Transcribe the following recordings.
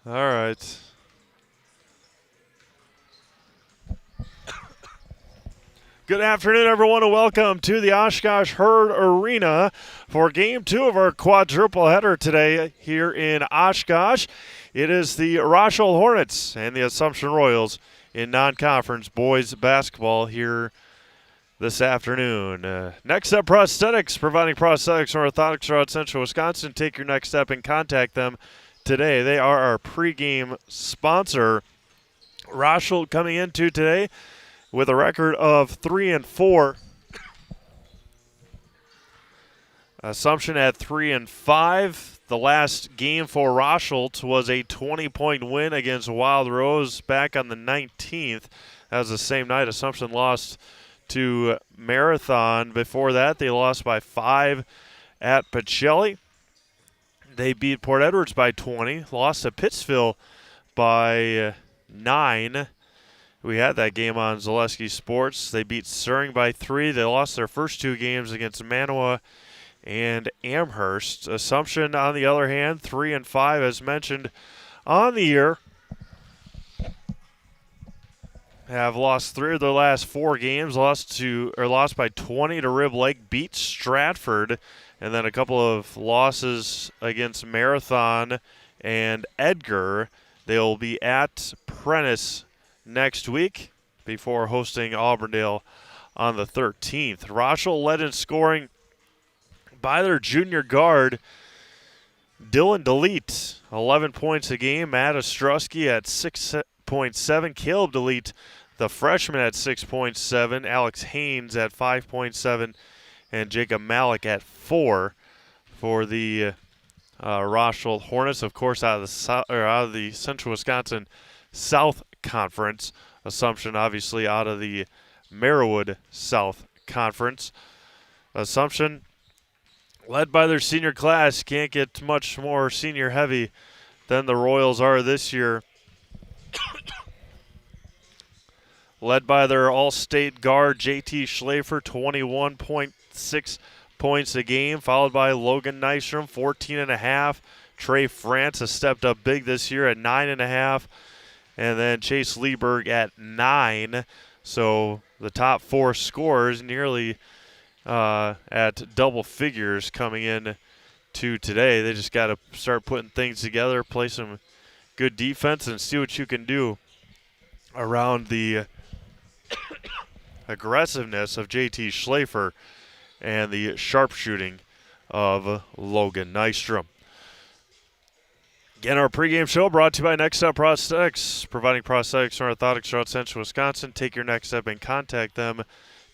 All right. Good afternoon, everyone, and welcome to the Oshkosh Herd Arena for Game 2 of our quadruple header today here in Oshkosh. It is the Rosholt Hornets and the Assumption Royals in non-conference boys basketball here this afternoon. Next up, Prosthetics, providing prosthetics and orthotics throughout central Wisconsin. Take your next step and contact them today. They are our pregame sponsor. Rosholt coming into today with a record of 3-4. Assumption at 3-5. The last game for Rosholt was a 20-point win against Wild Rose back on the 19th. That was the same night Assumption lost to Marathon. Before that, they lost by 5 at Pacelli. They beat Port Edwards by 20, lost to Pittsville by 9. We had that game on Zaleski Sports. They beat Suring by 3. They lost their first two games against Manawa and Amherst. Assumption, on the other hand, 3-5, as mentioned on the year. Have lost 3 of their last 4 games. Lost by 20 to Rib Lake. Beat Stratford, and then a couple of losses against Marathon and Edgar. They will be at Prentice next week before hosting Auburndale on the 13th. Rosholt led in scoring by their junior guard, Dylan DeLeet, 11 points a game. Matt Ostrowski at 6.7. Caleb DeLeet, the freshman, at 6.7. Alex Haynes at 5.7. And Jacob Malik at 4 for the Rosholt Hornets, of course, out of the Central Wisconsin South Conference. Assumption, obviously, out of the Merriwood South Conference. Assumption, led by their senior class, can't get much more senior heavy than the Royals are this year. Led by their all-state guard, JT Schlafer, 21.6 points a game, followed by Logan Nystrom, 14.5. Trey France has stepped up big this year at 9.5. And then Chase Lieberg at 9. So the top 4 scorers nearly at double figures coming in to today. They just got to start putting things together, play some good defense, and see what you can do around the aggressiveness of JT Schlafer and the sharpshooting of Logan Nystrom. Again, our pregame show brought to you by Next Up Prosthetics, providing prosthetics and orthotics throughout central Wisconsin. Take your next step and contact them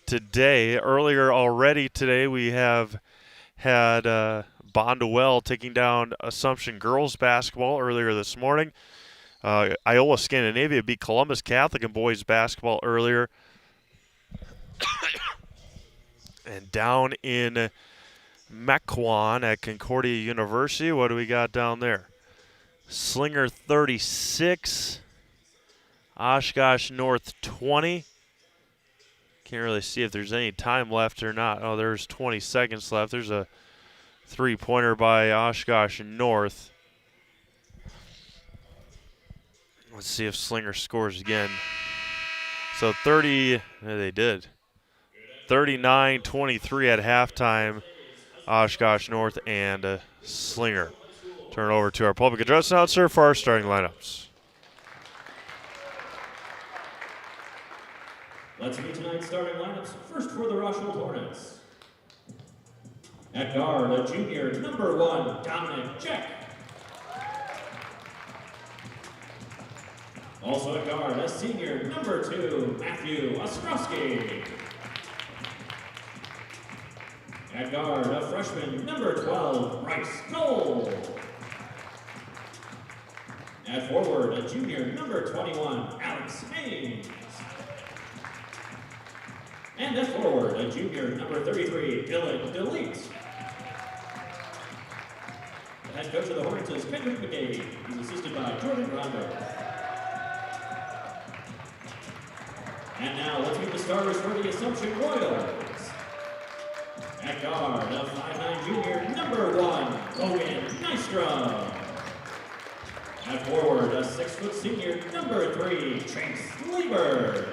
today. Earlier already today, we have had Bondwell taking down Assumption girls basketball earlier this morning. Iowa Scandinavia beat Columbus Catholic in boys basketball earlier. And down in Mequon at Concordia University, what do we got down there? Slinger 36, Oshkosh North 20. Can't really see if there's any time left or not. Oh, there's 20 seconds left. There's a three-pointer by Oshkosh North. Let's see if Slinger scores again. So they did. 39-23 at halftime, Oshkosh North and Slinger. Turn over to our public address announcer for our starting lineups. Let's meet tonight's starting lineups. First for the Rosholt Hornets. At guard, a junior, number 1, Dominic Check. Also at guard, a senior, number 2, Matthew Ostrowski. At guard, a freshman, number 12, Bryce Cole. At forward, a junior, number 21, Alex Haynes. And at forward, a junior, number 33, Dylan DeLeet. The head coach of the Hornets is Kendrick McGee. He's assisted by Jordan Rondo. And now let's meet the starters for the Assumption Royals. At guard, a 5'9" junior, number 1, Logan Nystrom. At forward, a 6-foot senior, number 3, Chase Lieber.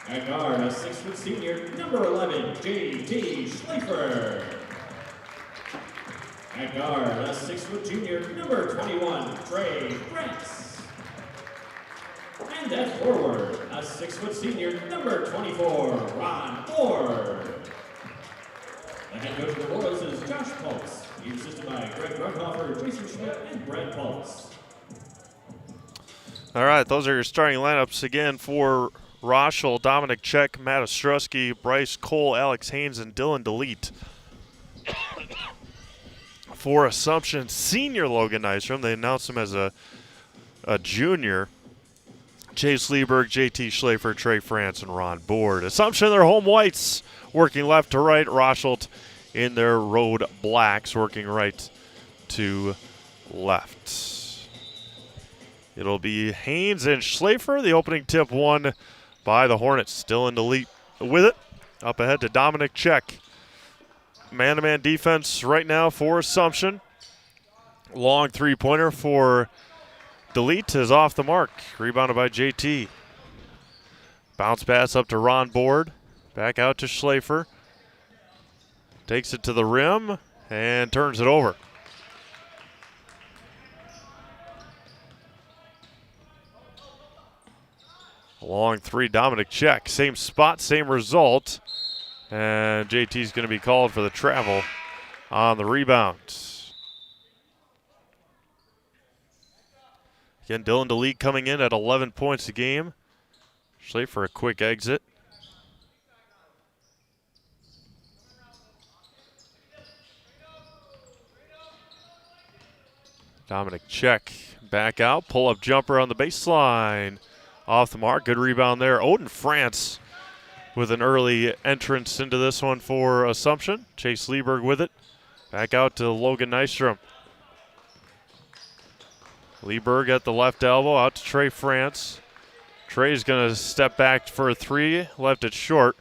At guard, a 6-foot senior, number 11, J.T. Schleifer. At guard, a 6-foot junior, number 21, Trey France. And at forward, a 6-foot senior, number 24, Ron Ford. The head coach of the Royals is Josh Pulse. He's assisted by Greg Ruckhofer, Jason Schmidt, and Brett Pulse. All right, those are your starting lineups again for Rosholt: Dominic Check, Matt Ostrowski, Bryce Cole, Alex Haynes, and Dylan DeLeet. For Assumption, senior Logan Nystrom, they announced him as a junior. Chase Lieberg, JT Schleifer, Trey France, and Ron Board. Assumption, their home whites, working left to right. Rosholt in their road blacks, working right to left. It'll be Haynes and Schleifer. The opening tip won by the Hornets. Still in the lead with it. Up ahead to Dominic Check. Man-to-man defense right now for Assumption. Long three-pointer for DeLeet is off the mark. Rebounded by JT. Bounce pass up to Ron Board. Back out to Schleifer. Takes it to the rim and turns it over. Long three, Dominic Check. Same spot, same result. And JT's going to be called for the travel on the rebound. Again, Dylan DeLeet coming in at 11 points a game. Schleifer a quick exit. Dominic Check back out. Pull-up jumper on the baseline. Off the mark. Good rebound there. Odin France with an early entrance into this one for Assumption. Chase Lieberg with it. Back out to Logan Nystrom. Lieberg at the left elbow. Out to Trey France. Trey's going to step back for a three. Left it short.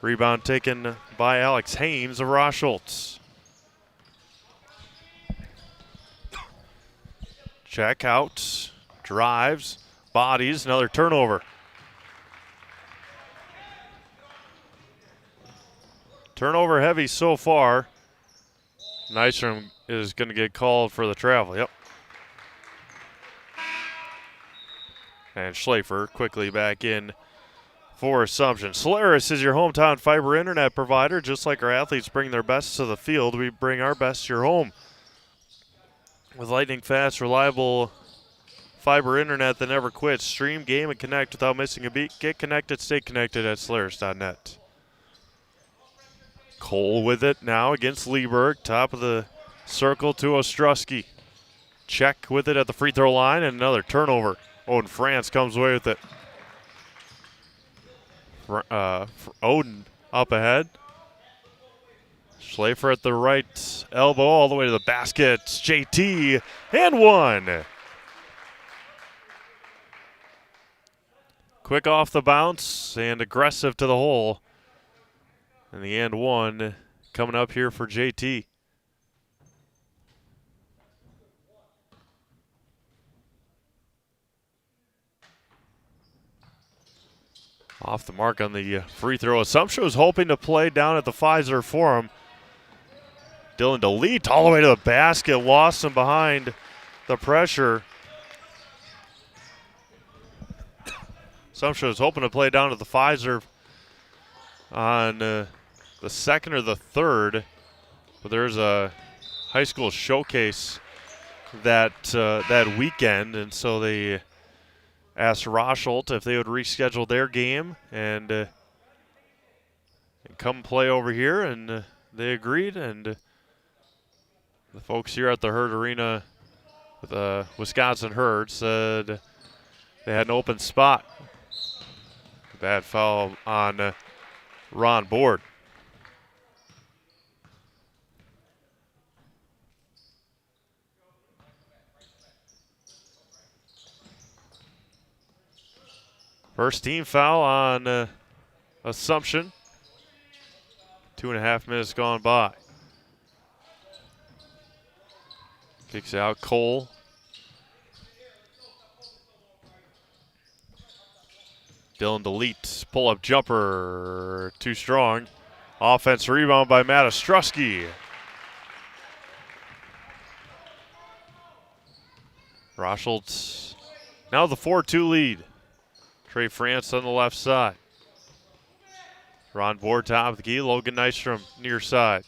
Rebound taken by Alex Haynes of Rosholt. Check out, drives, bodies, another turnover. Turnover heavy so far. Nystrom is going to get called for the travel, yep. And Schleifer quickly back in for Assumption. Solaris is your hometown fiber internet provider. Just like our athletes bring their best to the field, we bring our best to your home. With lightning fast, reliable fiber internet that never quits. Stream, game, and connect without missing a beat. Get connected, stay connected at Solaris.net. Cole with it now against Lieberg. Top of the circle to Ostrowski. Check with it at the free throw line and another turnover. Odin France comes away with it. Odin up ahead. Schleifer at the right elbow all the way to the basket. JT and one. Quick off the bounce and aggressive to the hole. And the and one coming up here for JT. Off the mark on the free throw. Assumption was hoping to play down at the Pfizer Forum. Dylan DeLeet all the way to the basket. Lost him behind the pressure. Assumption was hoping to play down at the Pfizer on the second or the third. But there's a high school showcase that weekend, and so they asked Rosholt if they would reschedule their game and come play over here, and they agreed. And the folks here at the Herd Arena, the Wisconsin Herd, said they had an open spot. Bad foul on Ron Board. First team foul on Assumption. 2.5 minutes gone by. Kicks out Cole. Dylan DeLeet, pull-up jumper, too strong. Offense rebound by Matt Ostrowski. Rosholt now the 4-2 lead. Trey France on the left side. Ron Board top of the key. Logan Nystrom near side.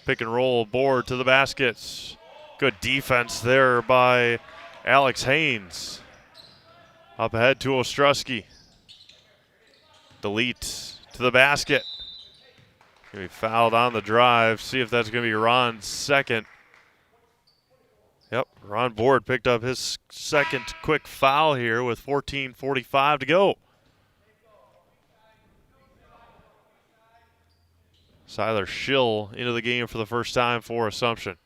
Pick and roll, Board to the baskets. Good defense there by Alex Haynes. Up ahead to Ostrowski. DeLeet to the basket. Gonna be fouled on the drive. See if that's gonna be Ron's second. Yep, Ron Board picked up his second quick foul here with 14:45 to go. Siler Schill into the game for the first time for Assumption.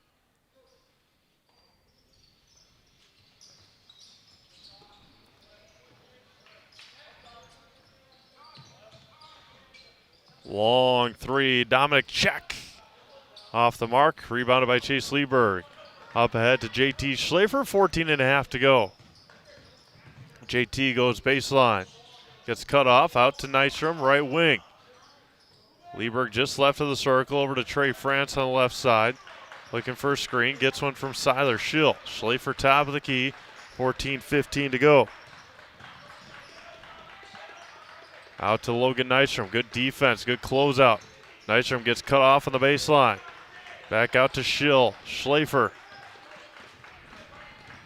Long three, Dominic Check. Off the mark, rebounded by Chase Lieberg. Up ahead to JT Schlafer, 14.5 to go. JT goes baseline. Gets cut off, out to Nystrom, right wing. Lieberg just left of the circle, over to Trey France on the left side. Looking for a screen, gets one from Siler Schill. Schlafer top of the key, 14:15 to go. Out to Logan Nystrom, good defense, good closeout. Nystrom gets cut off on the baseline. Back out to Schill, Schlafer.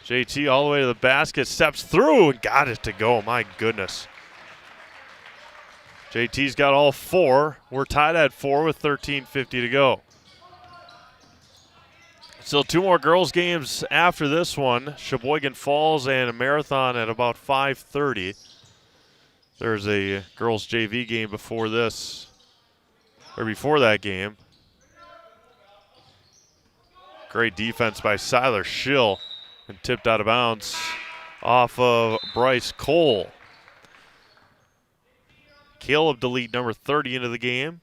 JT all the way to the basket, steps through and got it to go, my goodness. JT's got all four. We're tied at 4 with 13:50 to go. Still 2 more girls games after this one. Sheboygan Falls and a Marathon at about 5:30. There's a girls JV game before this, or before that game. Great defense by Siler Schill and tipped out of bounds off of Bryce Cole. Caleb DeLeet, number 30, into the game,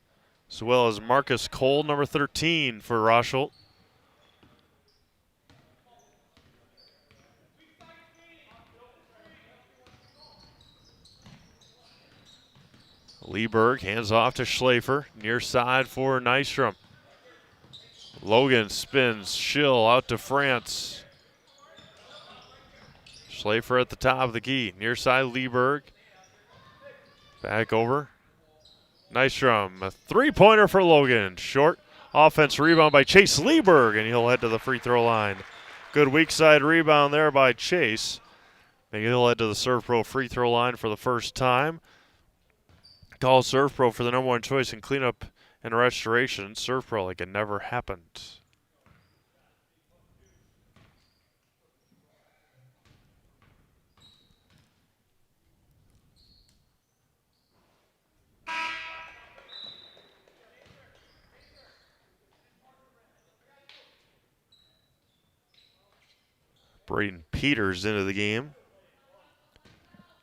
as well as Marcus Cole, number 13 for Rosholt. Lieberg hands off to Schlafer, near side for Nystrom. Logan spins, Schill out to France. Schlafer at the top of the key, near side Lieberg. Back over. Nystrom, a three-pointer for Logan. Short offense rebound by Chase Lieberg, and he'll head to the free throw line. Good weak side rebound there by Chase. And he'll head to the Serve Pro free throw line for the first time. Call Serve Pro for the number 1 choice in cleanup and restoration. Serve Pro like it never happened. Braden Peters into the game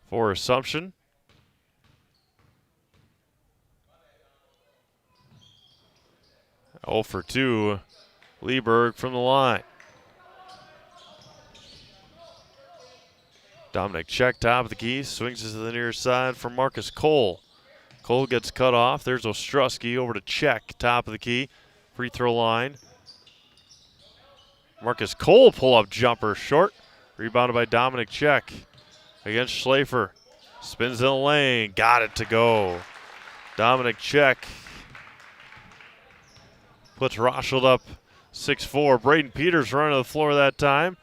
for Assumption. Oh for 2, Lieberg from the line. Dominic Check top of the key, swings it to the near side for Marcus Cole. Cole gets cut off. There's Ostrowski over to Check, top of the key, free throw line. Marcus Cole pull-up jumper, short. Rebounded by Dominic Check against Schlafer. Spins in the lane, got it to go. Dominic Check puts Rosholt up 6-4. Braden Peters running the floor that time.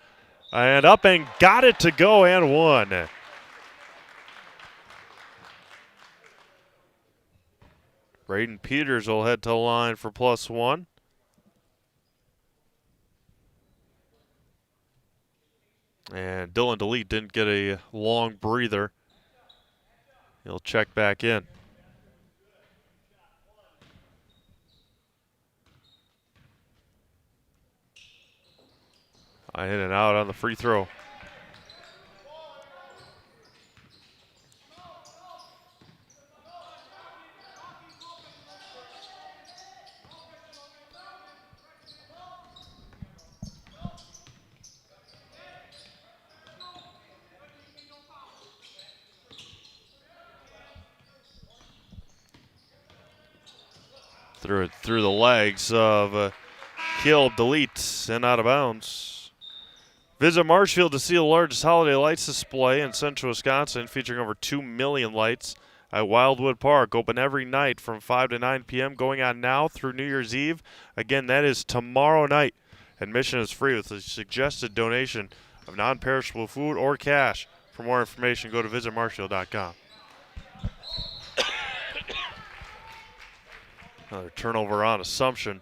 And up and got it to go and one. Braden Peters will head to the line for +1. And Dylan DeLeet didn't get a long breather. He'll check back in. In and out on the free throw. through the legs of Kill, delete, and out of bounds. Visit Marshfield to see the largest holiday lights display in central Wisconsin, featuring over 2 million lights at Wildwood Park. Open every night from 5 to 9 p.m., going on now through New Year's Eve. Again, that is tomorrow night. Admission is free with a suggested donation of non-perishable food or cash. For more information, go to visitmarshfield.com. Another turnover on Assumption.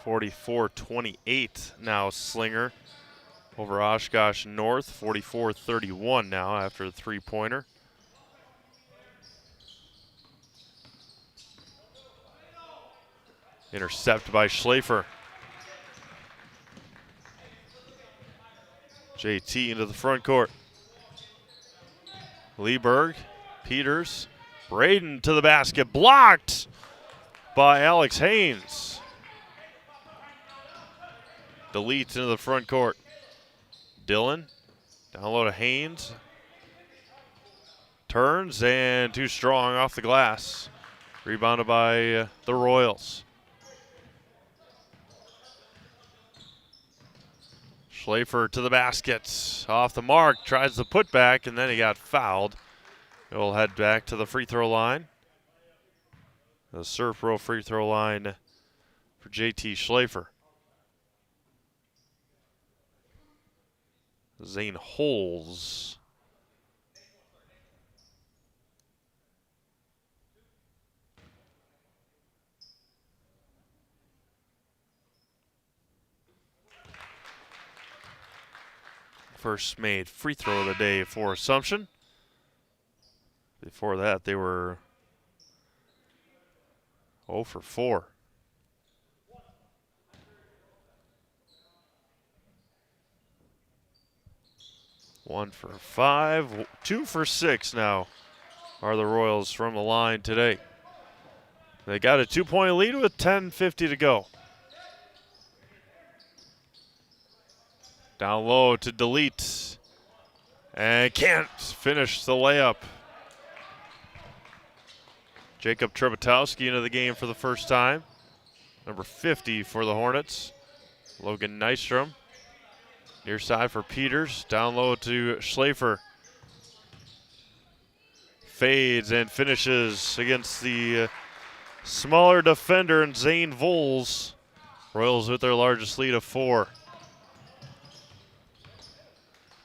(44-28) now Slinger over Oshkosh North. 44-31 now after the three-pointer. Intercepted by Schlafer. JT into the front court. Lieberg, Peters, Braden to the basket, blocked by Alex Haynes. Delete into the front court. Dillon, down low to Haynes. Turns and too strong off the glass. Rebounded by the Royals. Schlafer to the basket. Off the mark, tries the putback, and then he got fouled. He'll head back to the free throw line. The Surf Row free throw line for JT Schlafer. Zane Holes. First made free throw of the day for Assumption. Before that, they were 0 for 4. One for 5, 2 for 6 now are the Royals from the line today. They got a 2-point lead with 10:50 to go. Down low to Delete. And can't finish the layup. Jacob Trebotowski into the game for the first time. Number 50 for the Hornets. Logan Nystrom. Near side for Peters. Down low to Schlafer. Fades and finishes against the smaller defender and Zane Voles. Royals with their largest lead of 4.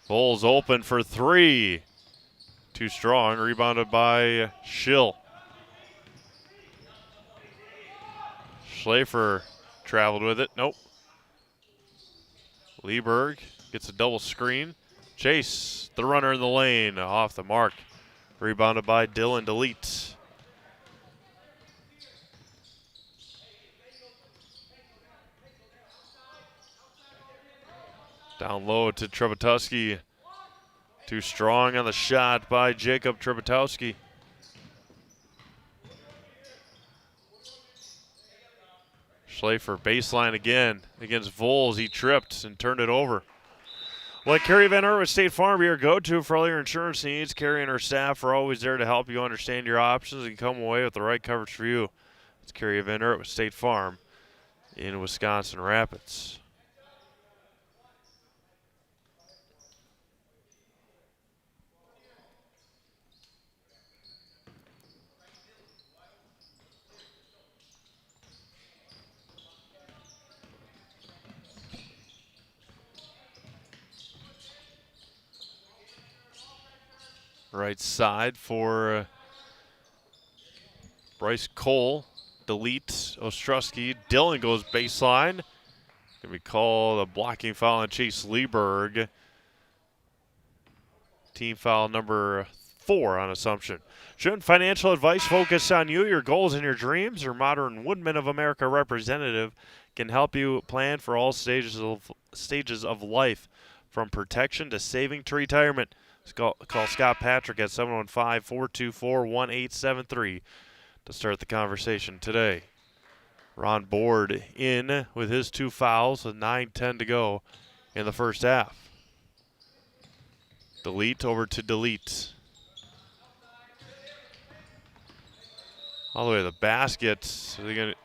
Voles open for 3. Too strong. Rebounded by Schill. Schlafer traveled with it. Nope. Lieberg gets a double screen. Chase, the runner in the lane, off the mark. Rebounded by Dylan Delete. Down low to Trebotowski. Too strong on the shot by Jacob Trebotowski. Schlafer baseline again against Voles. He tripped and turned it over. Let Carrie Van Ert with State Farm be your go-to for all your insurance needs. Carrie and her staff are always there to help you understand your options and come away with the right coverage for you. It's Carrie Van Ert with State Farm in Wisconsin Rapids. Right side for Bryce Cole. Delete Ostrowski. Dillon goes baseline. Going to be called a blocking foul on Chase Lieberg. Team foul number 4 on Assumption. Shouldn't financial advice focus on you, your goals, and your dreams? Your Modern Woodmen of America representative can help you plan for all stages of life, from protection to saving to retirement. Call Scott Patrick at 715-424-1873 to start the conversation today. Ron Board in with his 2 fouls with 9:10 to go in the first half. Delete over to delete. All the way to the basket. So they're gonna.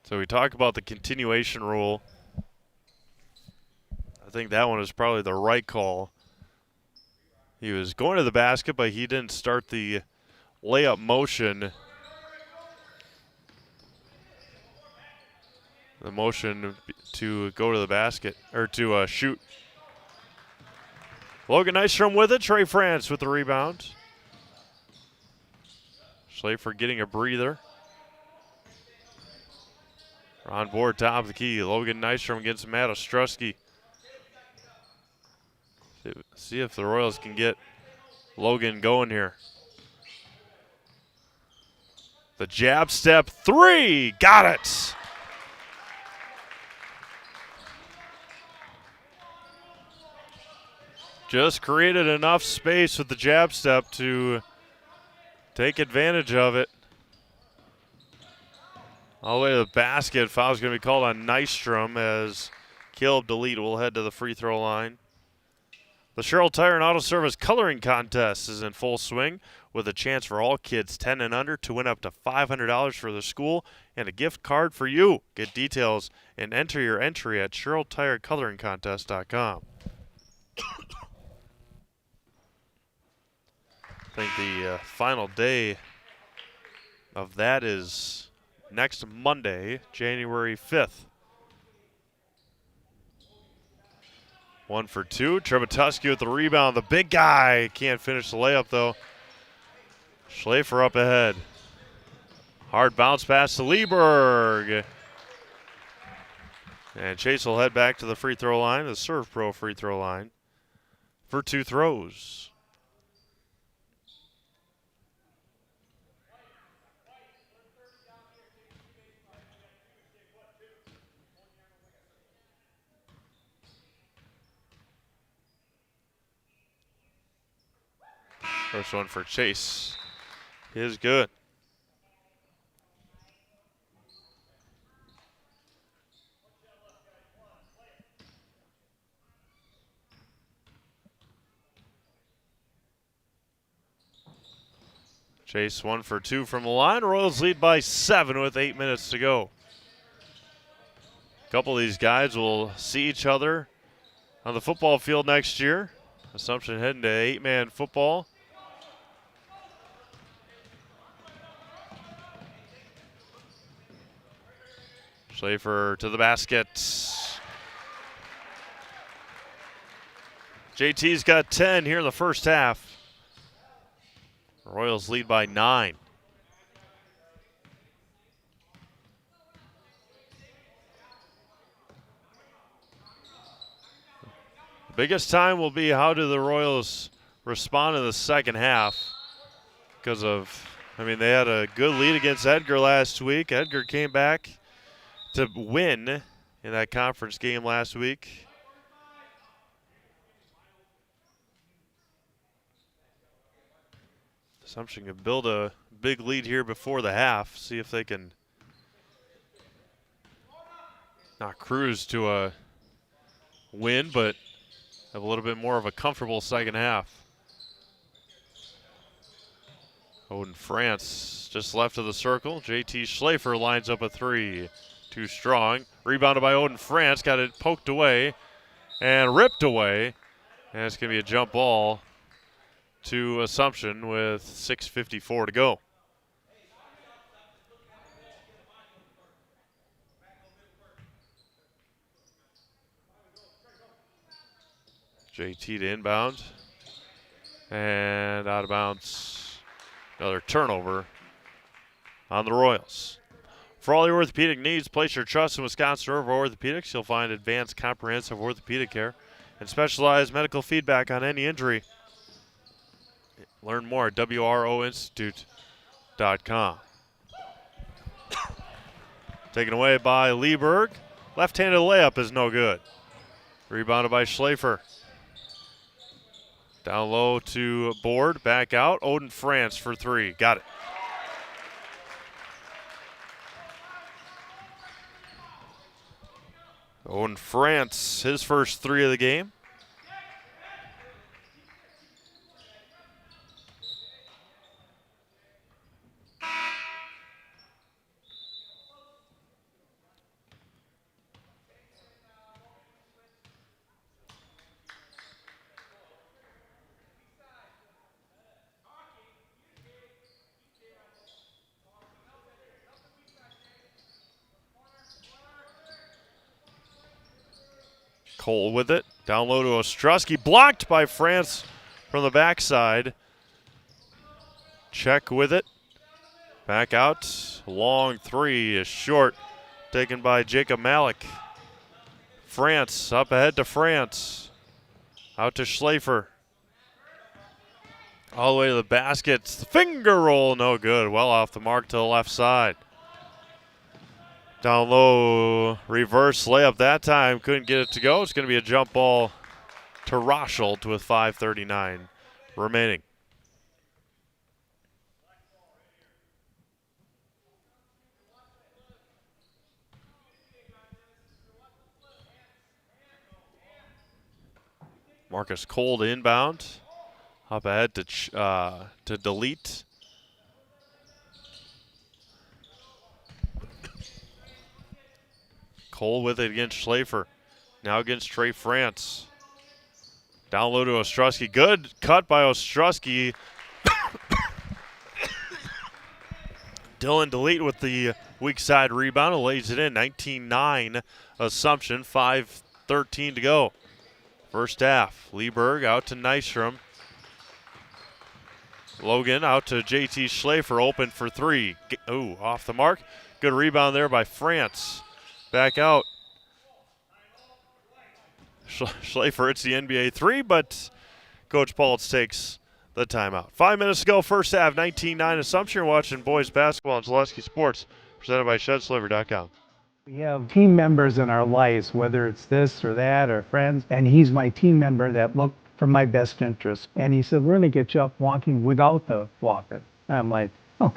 So we talk about the continuation rule. I think that one is probably the right call. He was going to the basket, but he didn't start the layup motion. The motion to go to the basket, or to shoot. Logan Nystrom with it. Trey France with the rebound. Schlafer getting a breather. On board, top of the key. Logan Nystrom against Matt Ostrowski. See if the Royals can get Logan going here. The jab step three. Got it. Just created enough space with the jab step to take advantage of it. All the way to the basket. Foul's going to be called on Nystrom as Caleb Delete will head to the free throw line. The Sherrill Tire and Auto Service Coloring Contest is in full swing with a chance for all kids 10 and under to win up to $500 for the school and a gift card for you. Get details and enter your entry at SherrillTireColoringContest.com. I think the final day of that is next Monday, January 5th. 1 for 2. Trebatuski with the rebound. The big guy can't finish the layup, though. Schlafer up ahead. Hard bounce pass to Lieberg. And Chase will head back to the free throw line, the Serve Pro free throw line, for 2 throws. First one for Chase is good. Chase 1 for 2 from the line. Royals lead by 7 with 8 minutes to go. A couple of these guys will see each other on the football field next year. Assumption heading to 8-man football. Schlafer to the basket. JT's got 10 here in the first half. Royals lead by 9. The biggest time will be how do the Royals respond in the second half because of, they had a good lead against Edgar last week. Edgar came back to win in that conference game last week. Assumption can build a big lead here before the half. See if they can not cruise to a win, but have a little bit more of a comfortable second half. Odin France just left of the circle. JT Schlafer lines up a 3. Too strong. Rebounded by Odin France. Got it poked away and ripped away. And it's going to be a jump ball to Assumption with 6:54 to go. JT to inbound. And out of bounds. Another turnover on the Royals. For all your orthopedic needs, place your trust in Wisconsin River Orthopedics. You'll find advanced comprehensive orthopedic care and specialized medical feedback on any injury. Learn more at WROinstitute.com. Taken away by Lieberg. Left-handed layup is no good. Rebounded by Schlafer. Down low to Board, back out. Odin France for 3. Got it. Owen France, his first 3 of the game. Cole with it. Down low to Ostrowski. Blocked by France from the backside. Check with it. Back out. Long 3 is short. Taken by Jacob Malik. France up ahead to France. Out to Schlafer. All the way to the basket. Finger roll, no good. Well off the mark to the left side. Down low, reverse layup that time. Couldn't get it to go. It's going to be a jump ball to Rosholt with 5:39 remaining. Marcus Cole to inbound. Up ahead to delete. Cole with it against Schlafer. Now against Trey France. Down low to Ostrowski. Good cut by Ostrowski. Dylan Delete with the weak side rebound and lays it in. 19-9 Assumption. 5:13 to go. First half. Lieberg out to Nystrom. Logan out to JT Schlafer. Open for 3. Ooh, off the mark. Good rebound there by France. Back out. Schlafer, it's the NBA 3, but Coach Paulitz takes the timeout. 5 minutes to go, first half, 19-9 Assumption. You're watching boys basketball on Zaleski Sports, presented by ShedSliver.com. We have team members in our lives, whether it's this or that or friends, and he's my team member that looked for my best interest. And he said, we're going to get you up walking without the walker. I'm like, oh,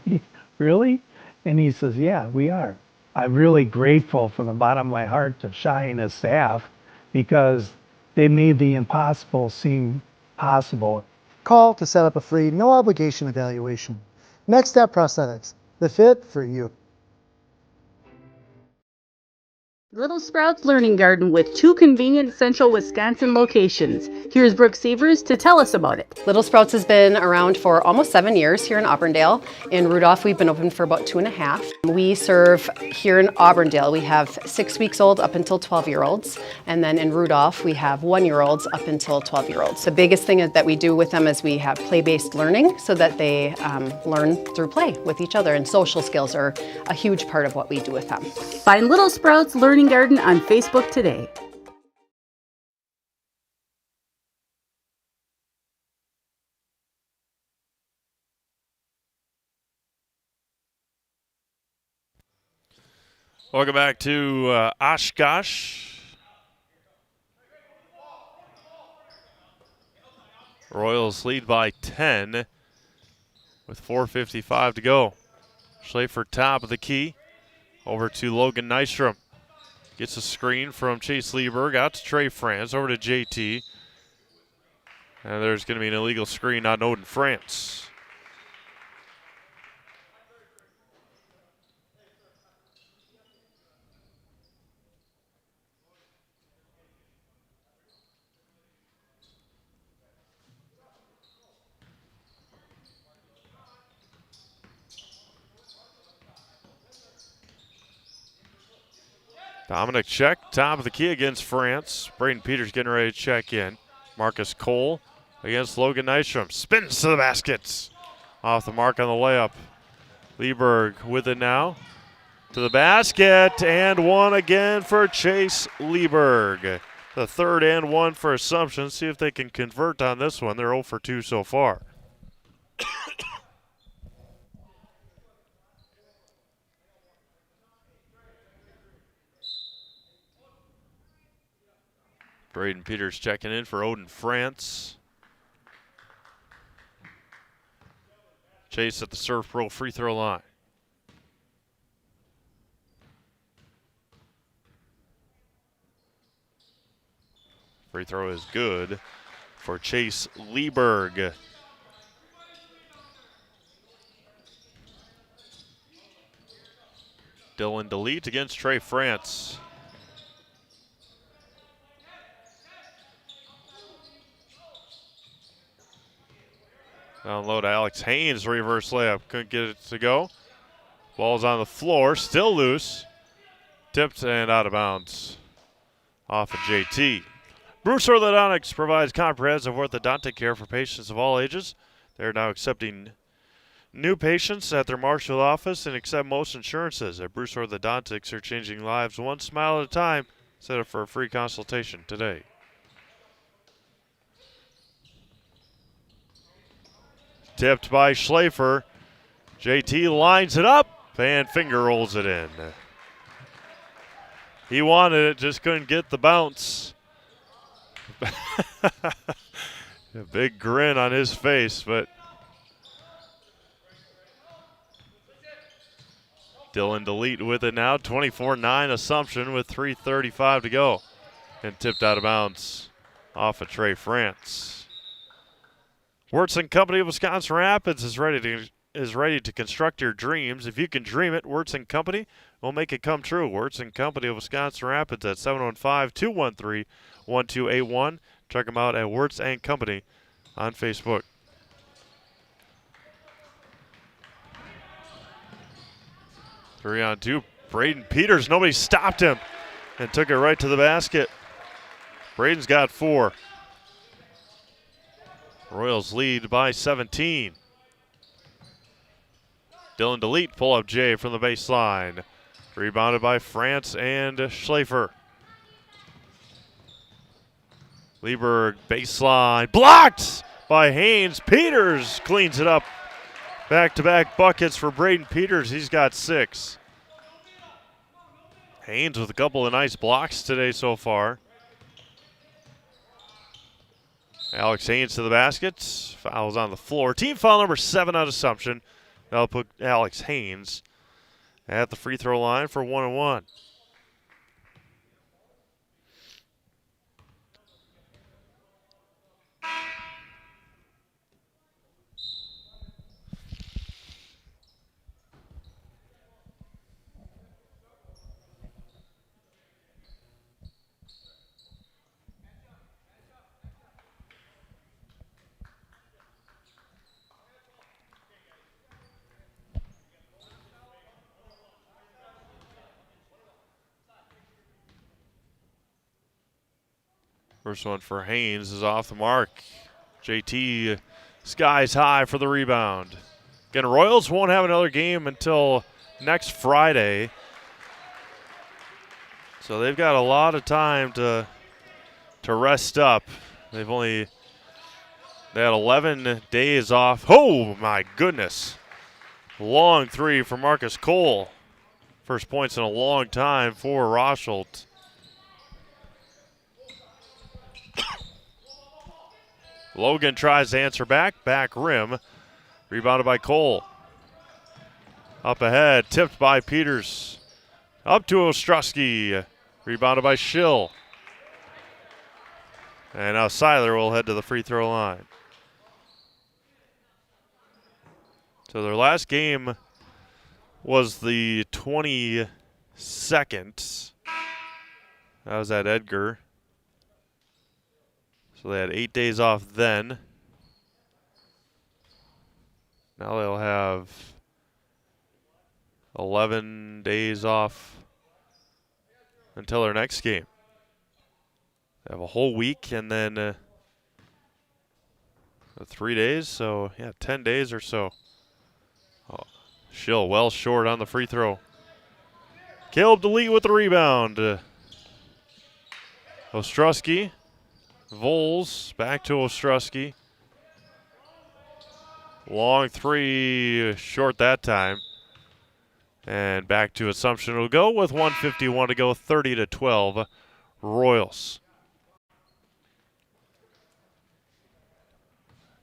really? And he says, yeah, we are. I'm really grateful from the bottom of my heart to Shai and his staff because they made the impossible seem possible. Call to set up a free, no obligation evaluation. Next Step Prosthetics, the fit for you. Little Sprouts Learning Garden with 2 convenient central Wisconsin locations. Here's Brooke Severs to tell us about it. Little Sprouts has been around for almost 7 years here in Auburndale. In Rudolph, we've been open for about 2.5. We serve here in Auburndale. We have 6 weeks old up until 12-year-olds. And then in Rudolph, we have 1-year-olds up until 12-year-olds. The biggest thing that we do with them is we have play-based learning so that they learn through play with each other. And social skills are a huge part of what we do with them. Find Little Sprouts Learning Garden on Facebook today. Welcome back to Oshkosh. Royals lead by 10 with 4:55 to go. Schlafer top of the key. Over to Logan Nystrom. Gets a screen from Chase Lieberg out to Trey France. Over to JT. And there's going to be an illegal screen on Odin France. Dominic check, top of the key against France. Braden Peters getting ready to check in. Marcus Cole against Logan Nystrom. Spins to the baskets. Off the mark on the layup. Lieberg with it now. To the basket, and one again for Chase Lieberg. The third and one for Assumption. See if they can convert on this one. They're 0 for 2 so far. Braden Peters checking in for Odin France. Chase at the Surf Pro free throw line. Free throw is good for Chase Lieberg. Dylan DeLeet against Trey France. Down low to Alex Haynes, reverse layup. Couldn't get it to go. Ball's on the floor, still loose. Tipped and out of bounds. Off of JT. Bruce Orthodontics provides comprehensive orthodontic care for patients of all ages. They're now accepting new patients at their Marshall office and accept most insurances. At Bruce Orthodontics, they're changing lives one smile at a time. Set up for a free consultation today. Tipped by Schlafer. JT lines it up and finger rolls it in. He wanted it, just couldn't get the bounce. A big grin on his face, but Dylan DeLeet with it now. 24-9 Assumption with 3:35 to go. And tipped out of bounds off of Trey France. Wirtz & Company of Wisconsin Rapids is ready to construct your dreams. If you can dream it, Wirtz & Company will make it come true. Wirtz & Company of Wisconsin Rapids at 715-213-1281. Check them out at Wirtz & Company on Facebook. Three on two. Braden Peters, nobody stopped him and took it right to the basket. Braden's got 4. Royals lead by 17. Dylan DeLeet, pull-up J from the baseline. Rebounded by France and Schlafer. Lieberg, baseline, blocked by Haynes. Peters cleans it up. Back-to-back buckets for Braden Peters. He's got 6. Haynes with a couple of nice blocks today so far. Alex Haynes to the basket. Fouls on the floor. Team foul number 7 on Assumption. That'll put Alex Haynes at the free throw line for 1-1. First one for Haynes is off the mark. JT skies high for the rebound. Again, Royals won't have another game until next Friday. So they've got a lot of time to rest up. They had 11 days off. Oh my goodness. Long three for Marcus Cole. First points in a long time for Rosholt. Logan tries to answer back rim. Rebounded by Cole. Up ahead, tipped by Peters. Up to Ostrowski. Rebounded by Schill. And now Seiler will head to the free throw line. So their last game was the 22nd. That was at Edgar. So they had 8 days off then. Now they'll have 11 days off until their next game. They have a whole week and then 3 days, so yeah, 10 days or so. Oh, Schill well short on the free throw. Caleb DeLeet with the rebound. Ostrowski. Voles back to Ostrowski. Long three, short that time. And back to Assumption will go with 1:51 to go, 30-12 Royals.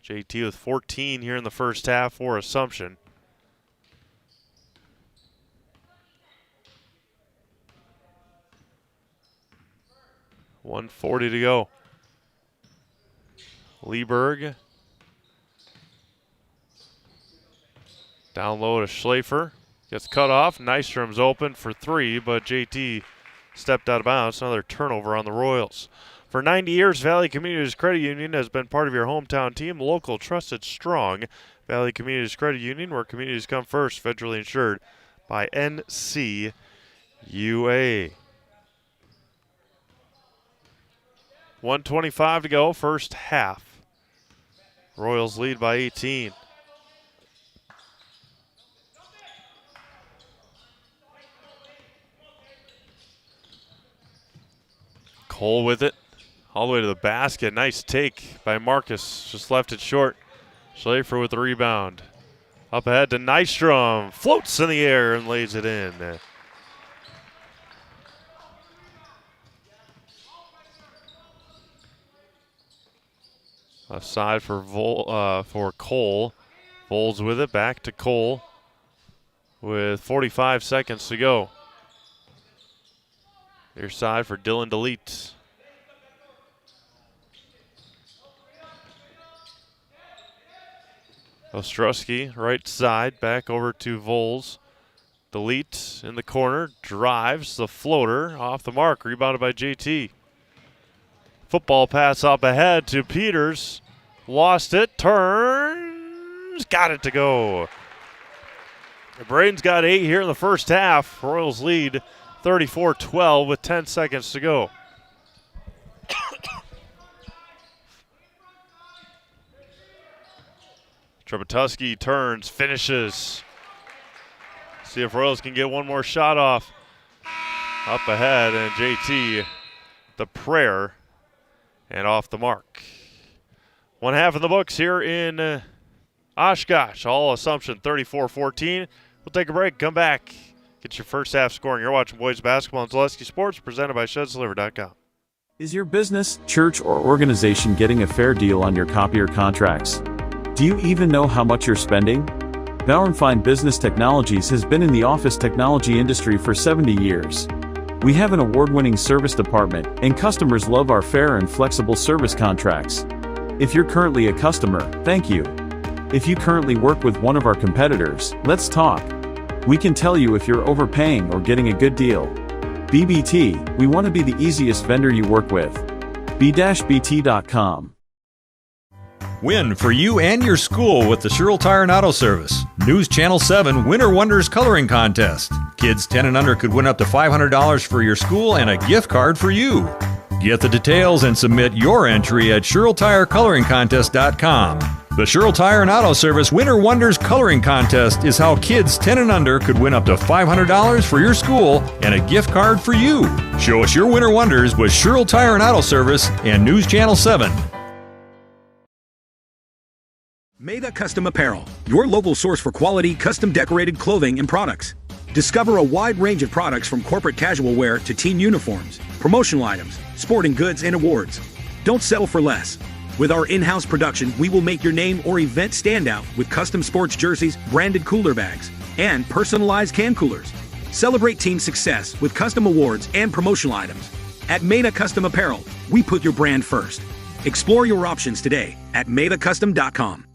JT with 14 here in the first half for Assumption. $1:40 to go. Lieberg. Down low to Schlafer. Gets cut off. Nystrom's open for three, but JT stepped out of bounds. Another turnover on the Royals. For 90 years, Valley Communities Credit Union has been part of your hometown team. Local, trusted, strong. Valley Communities Credit Union, where communities come first. Federally insured by NCUA. 1:25 to go, first half. Royals lead by 18. Cole with it, all the way to the basket. Nice take by Marcus, just left it short. Schlafer with the rebound. Up ahead to Nystrom, floats in the air and lays it in. Left side for Cole. Vols with it, back to Cole with 45 seconds to go. Near side for Dylan DeLeet. Ostrowski, right side, back over to Vols. DeLeet in the corner, drives the floater off the mark, rebounded by JT. Football pass up ahead to Peters. Lost it, turns, got it to go. Braden's got 8 here in the first half. Royals lead 34-12 with 10 seconds to go. Trepetoski turns, finishes. See if Royals can get one more shot off. Up ahead, and JT, the prayer, and off the mark. One half in the books here in Oshkosh. All Assumption 34-14. We'll take a break, come back. Get your first half scoring. You're watching boys basketball on Zaleski Sports, presented by ShedsDeliver.com. Is your business, church, or organization getting a fair deal on your copier contracts? Do you even know how much you're spending? Bauer & Fine Business Technologies has been in the office technology industry for 70 years. We have an award-winning service department, and customers love our fair and flexible service contracts. If you're currently a customer, thank you. If you currently work with one of our competitors, let's talk. We can tell you if you're overpaying or getting a good deal. BBT, we want to be the easiest vendor you work with. b-bt.com. Win for you and your school with the Sherrill Tire and Auto Service. News Channel 7 Winter Wonders Coloring Contest. Kids 10 and under could win up to $500 for your school and a gift card for you. Get the details and submit your entry at SherrillTireColoringContest.com. The Sherrill Tire and Auto Service Winter Wonders Coloring Contest is how kids 10 and under could win up to $500 for your school and a gift card for you. Show us your winter wonders with Sherrill Tire and Auto Service and News Channel 7. Maida Custom Apparel, your local source for quality, custom decorated clothing and products. Discover a wide range of products from corporate casual wear to team uniforms, promotional items, sporting goods, and awards. Don't settle for less. With our in-house production, we will make your name or event stand out with custom sports jerseys, branded cooler bags, and personalized can coolers. Celebrate team success with custom awards and promotional items. At Maida Custom Apparel, we put your brand first. Explore your options today at MaidaCustom.com.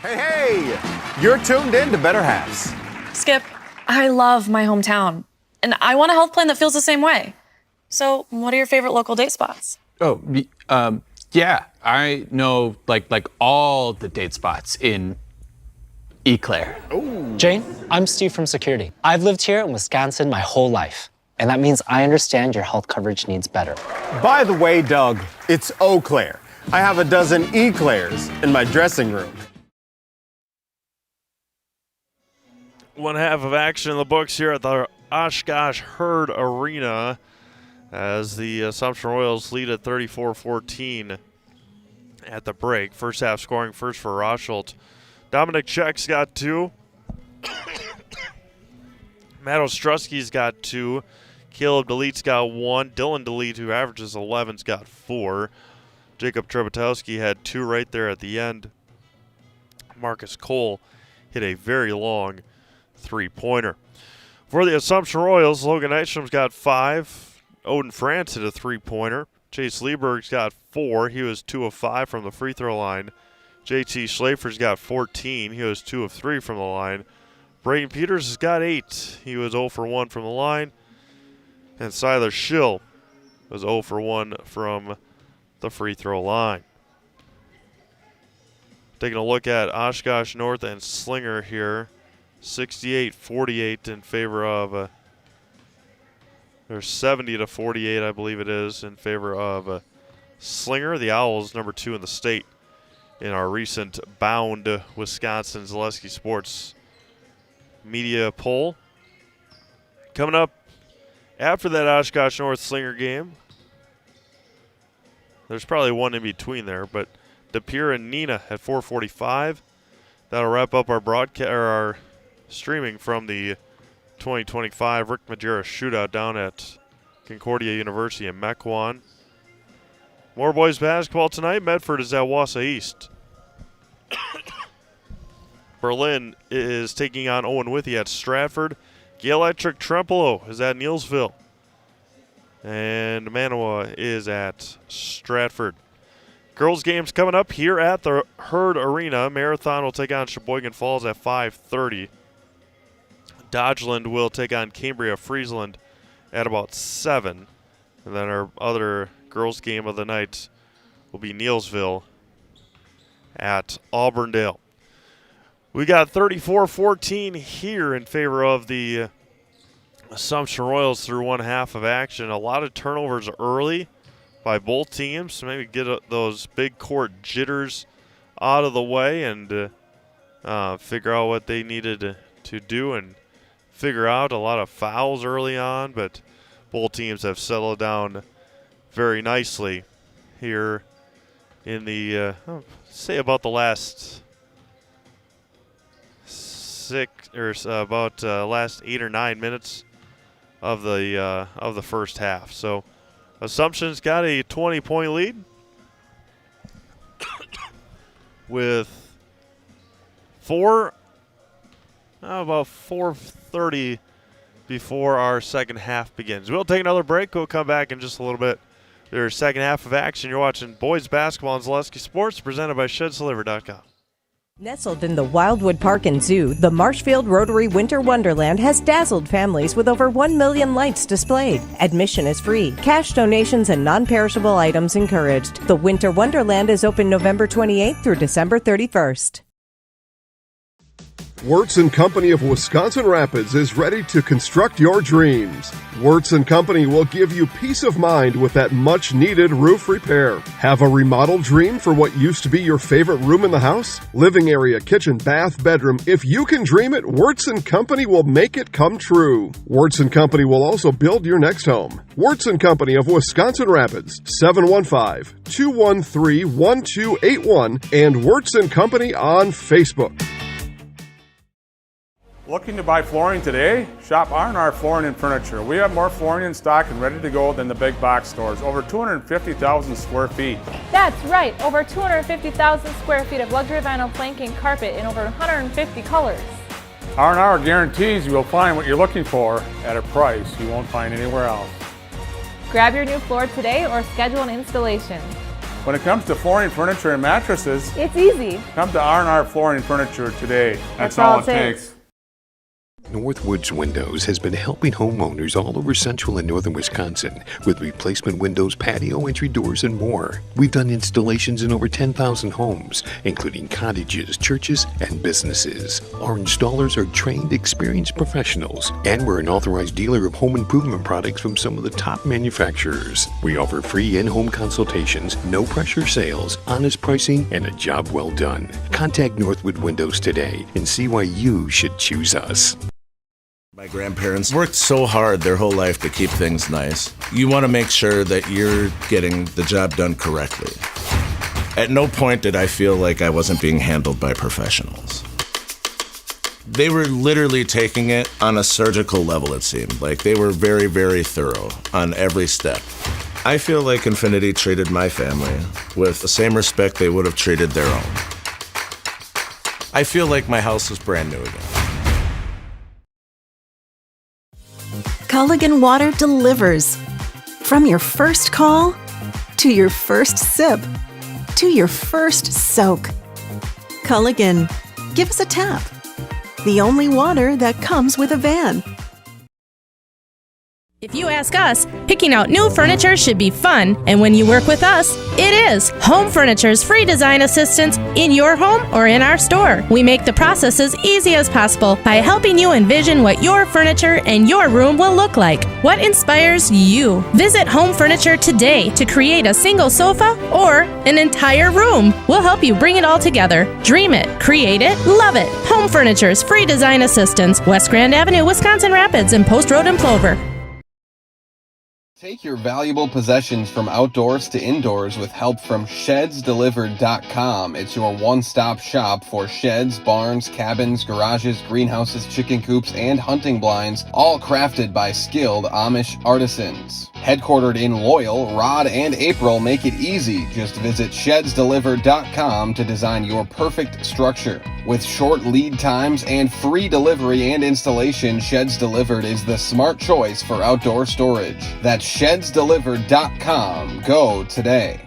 Hey, you're tuned in to Better Halves. Skip, I love my hometown, and I want a health plan that feels the same way. So, what are your favorite local date spots? Oh, yeah, I know like all the date spots in Eau Claire. Ooh. Jane, I'm Steve from security. I've lived here in Wisconsin my whole life, and that means I understand your health coverage needs better. By the way, Doug, it's Eau Claire. I have a dozen Eclairs in my dressing room. One half of action in the books here at the Oshkosh Herd Arena as the Assumption Royals lead at 34-14 at the break. First half scoring first for Rosholt. Dominic Czech's got 2. Matt Ostrowski's got 2. Caleb DeLeet's got 1. Dylan DeLeet, who averages 11's got 4. Jacob Trebetowski had 2 right there at the end. Marcus Cole hit a very long 3-pointer. For the Assumption Royals, Logan Nystrom's got 5. Odin France hit a 3-pointer. Chase Lieberg's got 4. He was 2 of 5 from the free throw line. JT Schlafer's got 14. He was 2 of 3 from the line. Braden Peters has got 8. He was 0 for 1 from the line. And Siler Schill was 0 for 1 from the free throw line. Taking a look at Oshkosh North and Slinger here. 68-48 in favor of, or 70-48, I believe it is, in favor of Slinger. The Owls, number 2 in the state in our recent Bound Wisconsin Zaleski Sports media poll. Coming up after that Oshkosh North Slinger game, there's probably one in between there, but DePere and Neenah at 4:45. That'll wrap up our broadcast, or our streaming from the 2025 Rick Majerus Shootout down at Concordia University in Mequon. More boys basketball tonight. Medford is at Wausau East. Berlin is taking on Owen Withee at Stratford. Gale-Electric Trempealeau is at Neillsville. And Manawa is at Stratford. Girls games coming up here at the Herd Arena. Marathon will take on Sheboygan Falls at 5:30. Dodgeland will take on Cambria Friesland at about 7. And then our other girls game of the night will be Neillsville at Auburndale. We got 34-14 here in favor of the Assumption Royals through one half of action. A lot of turnovers early by both teams to maybe get those big court jitters out of the way and figure out what they needed to do and figure out. A lot of fouls early on, but both teams have settled down very nicely here in the, say about the last last 8 or 9 minutes of the first half. So Assumption's got a 20-point lead with about 4:30 before our second half begins. We'll take another break. We'll come back in just a little bit. There's second half of action. You're watching boys basketball on Zaleski Sports, presented by ShedsDeliver.com. Nestled in the Wildwood Park and Zoo, the Marshfield Rotary Winter Wonderland has dazzled families with over 1 million lights displayed. Admission is free. Cash donations and non-perishable items encouraged. The Winter Wonderland is open November 28th through December 31st. Wirtz & Company of Wisconsin Rapids is ready to construct your dreams. Wirtz & Company will give you peace of mind with that much-needed roof repair. Have a remodel dream for what used to be your favorite room in the house? Living area, kitchen, bath, bedroom. If you can dream it, Wirtz & Company will make it come true. Wirtz & Company will also build your next home. Wirtz & Company of Wisconsin Rapids, 715-213-1281, and Wirtz & Company on Facebook. Looking to buy flooring today? Shop R&R Flooring and Furniture. We have more flooring in stock and ready to go than the big box stores. Over 250,000 square feet. That's right, over 250,000 square feet of luxury vinyl planking carpet in over 150 colors. R&R guarantees you will find what you're looking for at a price you won't find anywhere else. Grab your new floor today or schedule an installation. When it comes to flooring, furniture, and mattresses, it's easy. Come to R&R Flooring and Furniture today. That's all it takes. Northwoods Windows has been helping homeowners all over central and northern Wisconsin with replacement windows, patio entry doors, and more. We've done installations in over 10,000 homes, including cottages, churches, and businesses. Our installers are trained, experienced professionals, and we're an authorized dealer of home improvement products from some of the top manufacturers. We offer free in-home consultations, no-pressure sales, honest pricing, and a job well done. Contact Northwood Windows today and see why you should choose us. My grandparents worked so hard their whole life to keep things nice. You want to make sure that you're getting the job done correctly. At no point did I feel like I wasn't being handled by professionals. They were literally taking it on a surgical level, it seemed. Like they were very, very thorough on every step. I feel like Infinity treated my family with the same respect they would have treated their own. I feel like my house is brand new again. Culligan Water delivers. From your first call to your first sip, to your first soak. Culligan, give us a tap. The only water that comes with a van. If you ask us, picking out new furniture should be fun, and when you work with us, it is. Home Furniture's free design assistance in your home or in our store. We make the process as easy as possible by helping you envision what your furniture and your room will look like. What inspires you? Visit Home Furniture today to create a single sofa or an entire room. We'll help you bring it all together. Dream it, create it, love it. Home Furniture's free design assistance, West Grand Avenue, Wisconsin Rapids, and Post Road in Plover. Take your valuable possessions from outdoors to indoors with help from ShedsDelivered.com. It's your one-stop shop for sheds, barns, cabins, garages, greenhouses, chicken coops, and hunting blinds, all crafted by skilled Amish artisans. Headquartered in Loyal, Rod and April make it easy. Just visit ShedsDelivered.com to design your perfect structure. With short lead times and free delivery and installation, Sheds Delivered is the smart choice for outdoor storage. That's ShedsDelivered.com. Go today.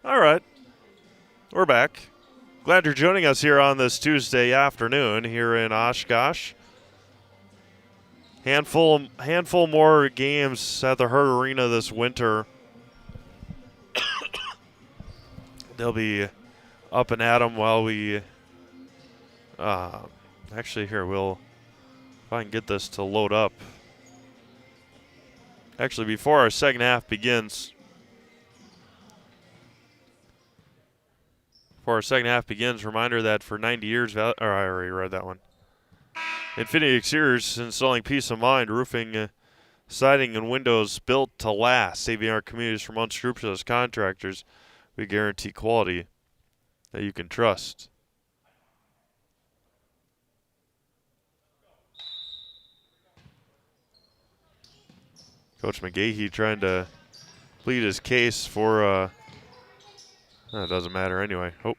All right, we're back. Glad you're joining us here on this Tuesday afternoon here in Oshkosh. Handful more games at the Hurt Arena this winter. They'll be up and at 'em while we actually here if I can get this to load up. Actually, before our second half begins, reminder that for 90 years, I already read that one. Infinity Exteriors, installing peace of mind, roofing, siding, and windows built to last, saving our communities from unscrupulous contractors. We guarantee quality that you can trust. Coach McGahee trying to plead his case for, it doesn't matter anyway. Oh,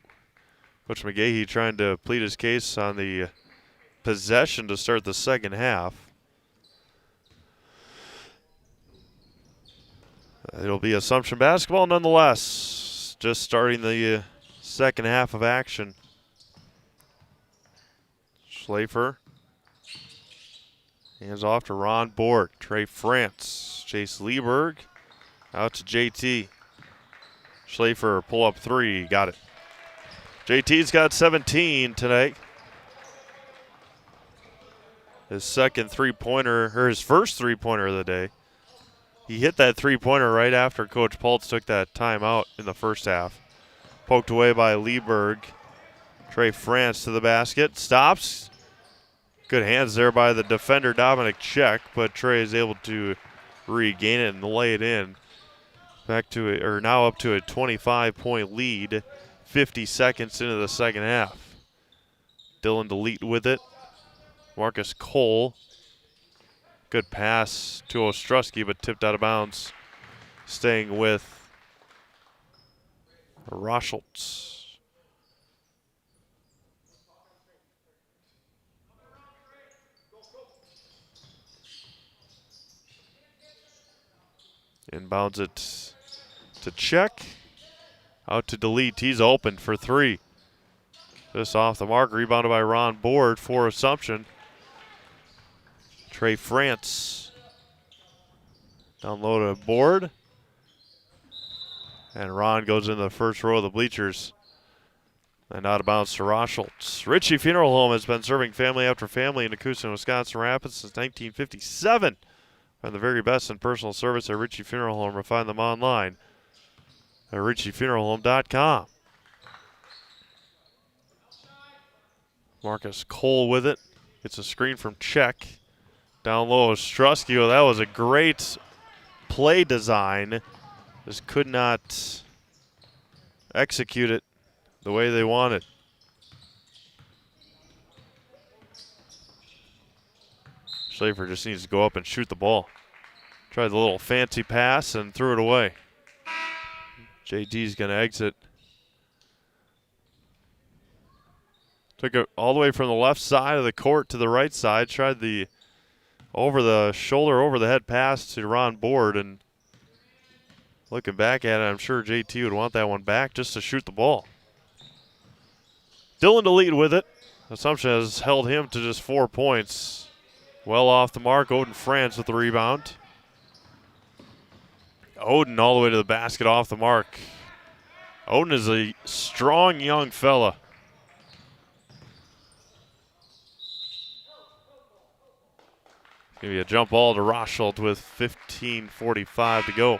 Coach McGahee trying to plead his case on the possession to start the second half. It'll be Assumption basketball nonetheless, just starting the second half of action. Schlafer hands off to Ron Borg. Trey France, Chase Lieberg, out to JT. Schlafer pull up three, got it. JT's got 17 tonight. His second three-pointer, or his first three-pointer of the day. He hit that three-pointer right after Coach Pultz took that timeout in the first half. Poked away by Lieberg. Trey France to the basket, stops. Good hands there by the defender Dominic Check, but Trey is able to regain it and lay it in. Now up to a 25-point lead, 50 seconds into the second half. Dylan DeLeet with it. Marcus Cole. Good pass to Ostrowski, but tipped out of bounds. Staying with Rosholt. Inbounds it to Check. Out to DeLeet. He's open for three. Just off the mark. Rebounded by Ron Board for Assumption. Trey France. Down low to Board. And Ron goes into the first row of the bleachers. And out of bounds to Rosholt. Ritchie Funeral Home has been serving family after family in Nakusa, Wisconsin Rapids since 1957. Find the very best in personal service at Ritchie Funeral Home or find them online at ritchiefuneralhome.com. Marcus Cole with it. Gets a screen from Check. Down low is Ostrowski. Oh, that was a great play design. Just could not execute it the way they wanted. Schlafer just needs to go up and shoot the ball. Tried the little fancy pass and threw it away. JT's going to exit. Took it all the way from the left side of the court to the right side. Tried the over the shoulder, over the head pass to Ron Board. And looking back at it, I'm sure JT would want that one back just to shoot the ball. Dylan to lead with it. Assumption has held him to just 4 points. Well off the mark. Odin France with the rebound. Odin all the way to the basket off the mark. Odin is a strong young fella. Give you a jump ball to Rosholt with 15:45 to go.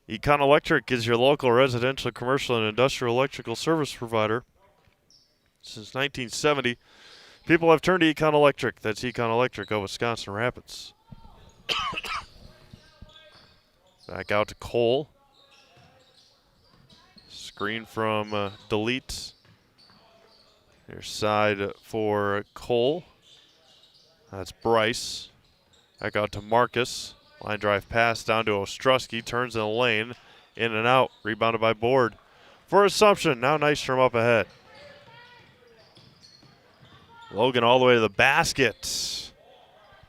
Econ Electric is your local residential, commercial, and industrial electrical service provider. Since 1970, people have turned to Econ Electric. That's Econ Electric of Wisconsin Rapids. Back out to Cole. Screen from Delete. Near side for Cole. That's Bryce. Back out to Marcus. Line drive pass down to Ostrowski. Turns in the lane. In and out. Rebounded by Board. For Assumption. Now Nystrom up ahead. Logan all the way to the basket.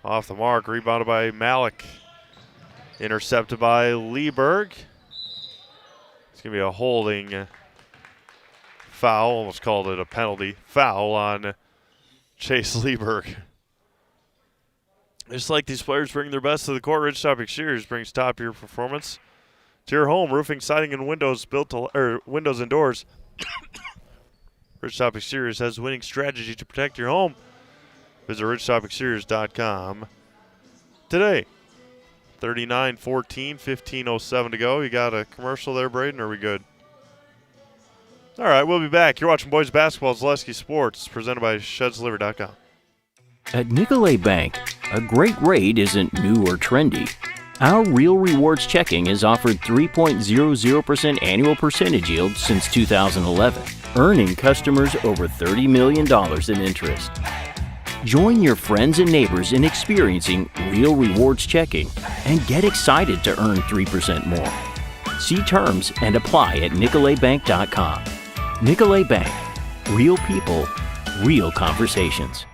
Off the mark. Rebounded by Malik. Intercepted by Lieberg. It's going to be a holding foul. Almost called it a penalty. Foul on Chase Lieberg. Just like these players bring their best to the court, Ridgetop Exteriors brings top-tier performance to your home. Roofing, siding, and windows windows and doors. Ridgetop Exteriors has a winning strategy to protect your home. Visit ridgetopexteriors.com today. 39-14, 15:07 to go. You got a commercial there, Braden? Or are we good? All right, we'll be back. You're watching Boys Basketball, Zaleski Sports, presented by ShedsDelivery.com. At Nicolet Bank, a great rate isn't new or trendy. Our Real Rewards checking has offered 3.00% annual percentage yield since 2011, earning customers over $30 million in interest. Join your friends and neighbors in experiencing Real Rewards checking and get excited to earn 3% more. See terms and apply at NicoletBank.com. Nicolet Bank. Real people, real conversations.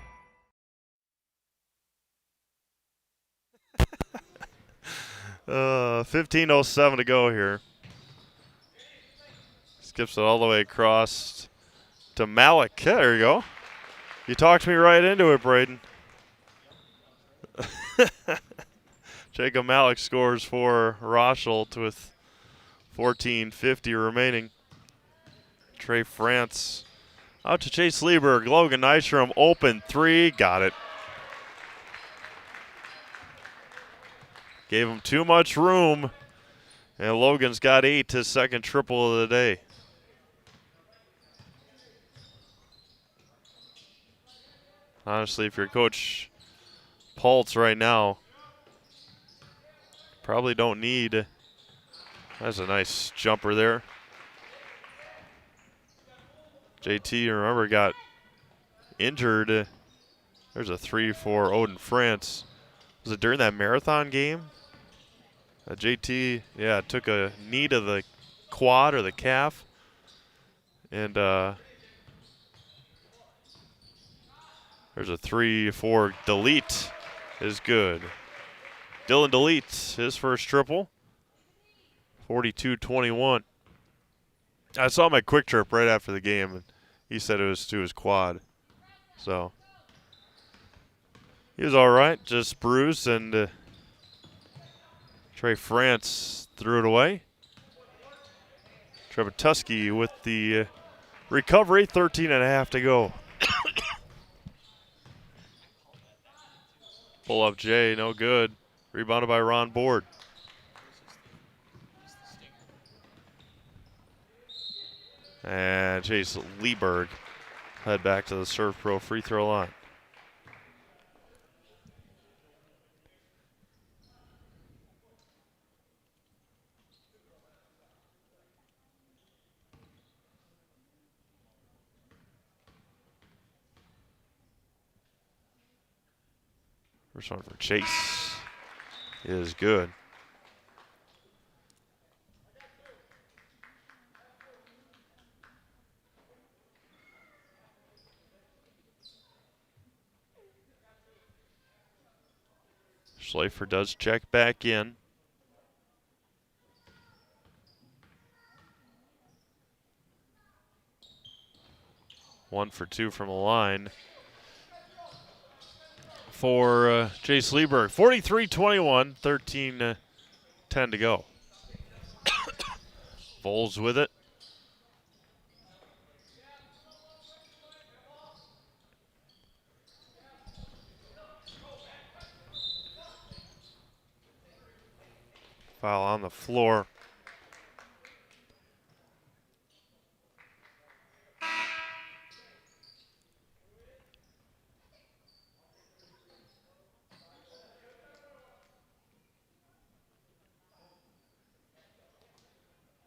Uh, 15:07 to go here. Skips it all the way across to Malik. Yeah, there you go. You talked me right into it, Braden. Jacob Malik scores for Rosholt with 14:50 remaining. Trey France out to Chase Lieberg. Logan Nystrom, open three. Got it. Gave him too much room. And Logan's got 8, his second triple of the day. Honestly, if you're Coach Paltz right now, probably don't need. That's a nice jumper there. JT, remember, got injured. There's a 3 for Odin France. Was it during that marathon game? JT, yeah, took a knee to the quad or the calf. And there's a 3 for Delete is good. Dylan Delete, his first triple. 42-21. I saw my quick trip right after the game, and he said it was to his quad. So he was all right, just bruised, and Trey France threw it away. Trevor Tusky with the recovery, 13.5 to go. Pull up Jay, no good. Rebounded by Ron Board. And Chase Lieberg head back to the Serve Pro free throw line. First one for Chase is good. Schlafer does check back in. One for two from the line for Chase Lieberg. 43-21, 13-10 to go. Vols with it. Foul on the floor.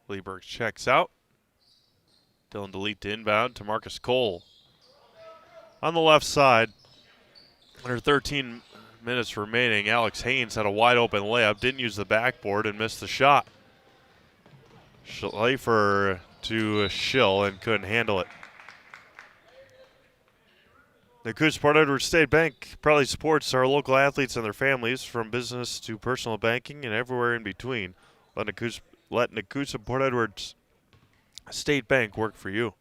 Lieberg checks out. Dylan Delete to inbound to Marcus Cole. On the left side, under 13 minutes remaining, Alex Haynes had a wide open layup, didn't use the backboard and missed the shot. Schlafer to Schill and couldn't handle it. The Coosa Port Edward State Bank proudly supports our local athletes and their families, from business to personal banking and everywhere in between. Let Nakusa Port Edwards State Bank work for you.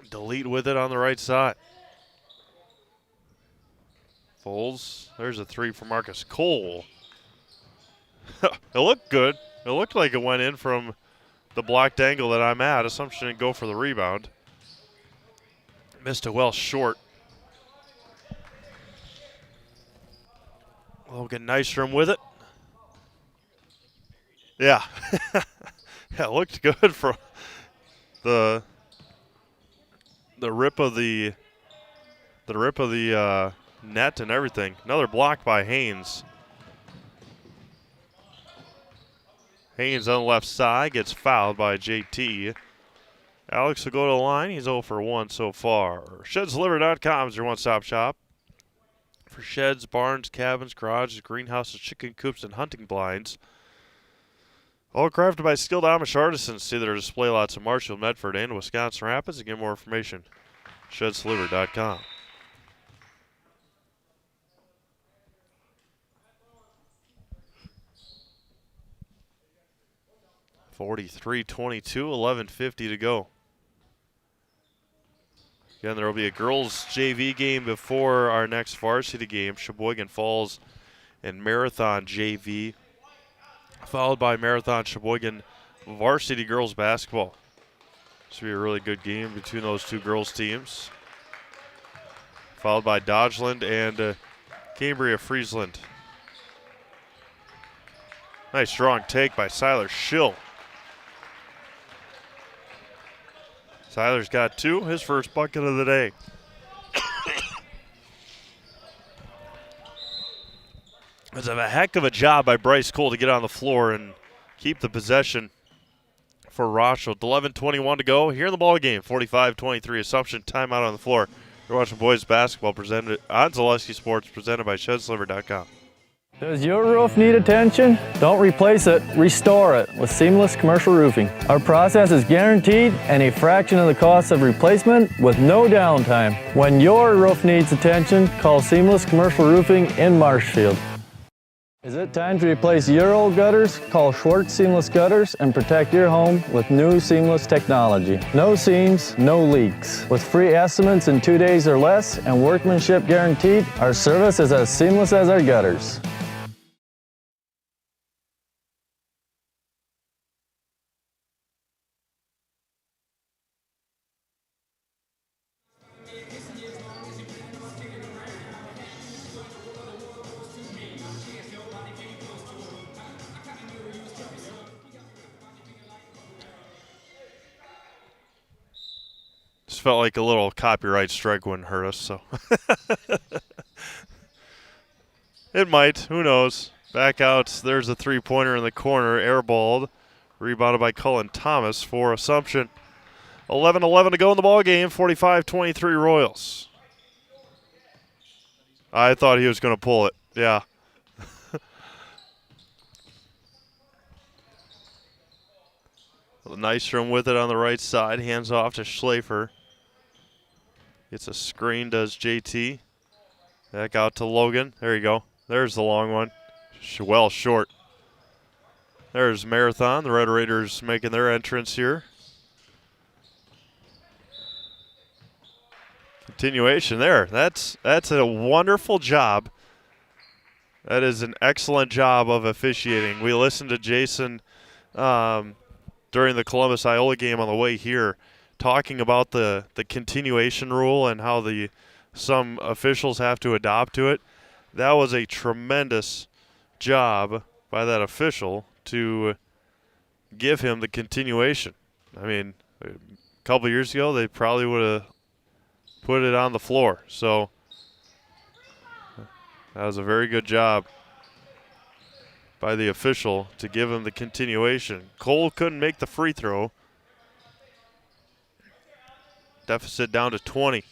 Delete with it on the right side. Foles. There's a three for Marcus Cole. It looked good. It looked like it went in from the blocked angle that I'm at. Assumption didn't go for the rebound. Missed it well short. Logan Nystrom with it. Yeah. Yeah, it looked good from the rip of the net and everything. Another block by Haynes. Haynes on the left side gets fouled by JT. Alex will go to the line. He's 0 for 1 so far. ShedsDeliver.com is your one-stop shop for sheds, barns, cabins, garages, greenhouses, chicken coops, and hunting blinds. All crafted by skilled Amish artisans. See their display lots in Marshall, Medford, and Wisconsin Rapids. And get more information, ShedsDeliver.com. 43-22, 11:50 to go. Again, there will be a girls' JV game before our next varsity game. Sheboygan Falls and Marathon JV, followed by Marathon Sheboygan varsity girls basketball. This will be a really good game between those two girls' teams. Followed by Dodgeland and Cambria Friesland. Nice strong take by Siler Schill. Siler's got two, his first bucket of the day. It was a heck of a job by Bryce Cole to get on the floor and keep the possession for Rosholt. 11:21 to go here in the ball game. 45-23 Assumption, timeout on the floor. You're watching boys basketball presented on Zaleski Sports, presented by ShedsDeliver.com. Does your roof need attention? Don't replace it, restore it with Seamless Commercial Roofing. Our process is guaranteed and a fraction of the cost of replacement with no downtime. When your roof needs attention, call Seamless Commercial Roofing in Marshfield. Is it time to replace your old gutters? Call Schwartz Seamless Gutters and protect your home with new seamless technology. No seams, no leaks. With free estimates in 2 days or less and workmanship guaranteed, our service is as seamless as our gutters. Felt like a little copyright strike wouldn't hurt us, so it might. Who knows? Back out. There's a three-pointer in the corner, airballed. Rebounded by Cullen Thomas for Assumption. 11-11 to go in the ball game. 45-23 Royals. I thought he was going to pull it. Yeah. Nystrom with it on the right side. Hands off to Schlafer. Gets a screen, does JT. Back out to Logan. There you go. There's the long one. Well short. There's Marathon. The Red Raiders making their entrance here. Continuation there. That's a wonderful job. That is an excellent job of officiating. We listened to Jason during the Columbus Iola game on the way here talking about the continuation rule and how some officials have to adopt to it. That was a tremendous job by that official to give him the continuation. I mean, a couple years ago, they probably would have put it on the floor. So that was a very good job by the official to give him the continuation. Cole couldn't make the free throw. Deficit down to 20.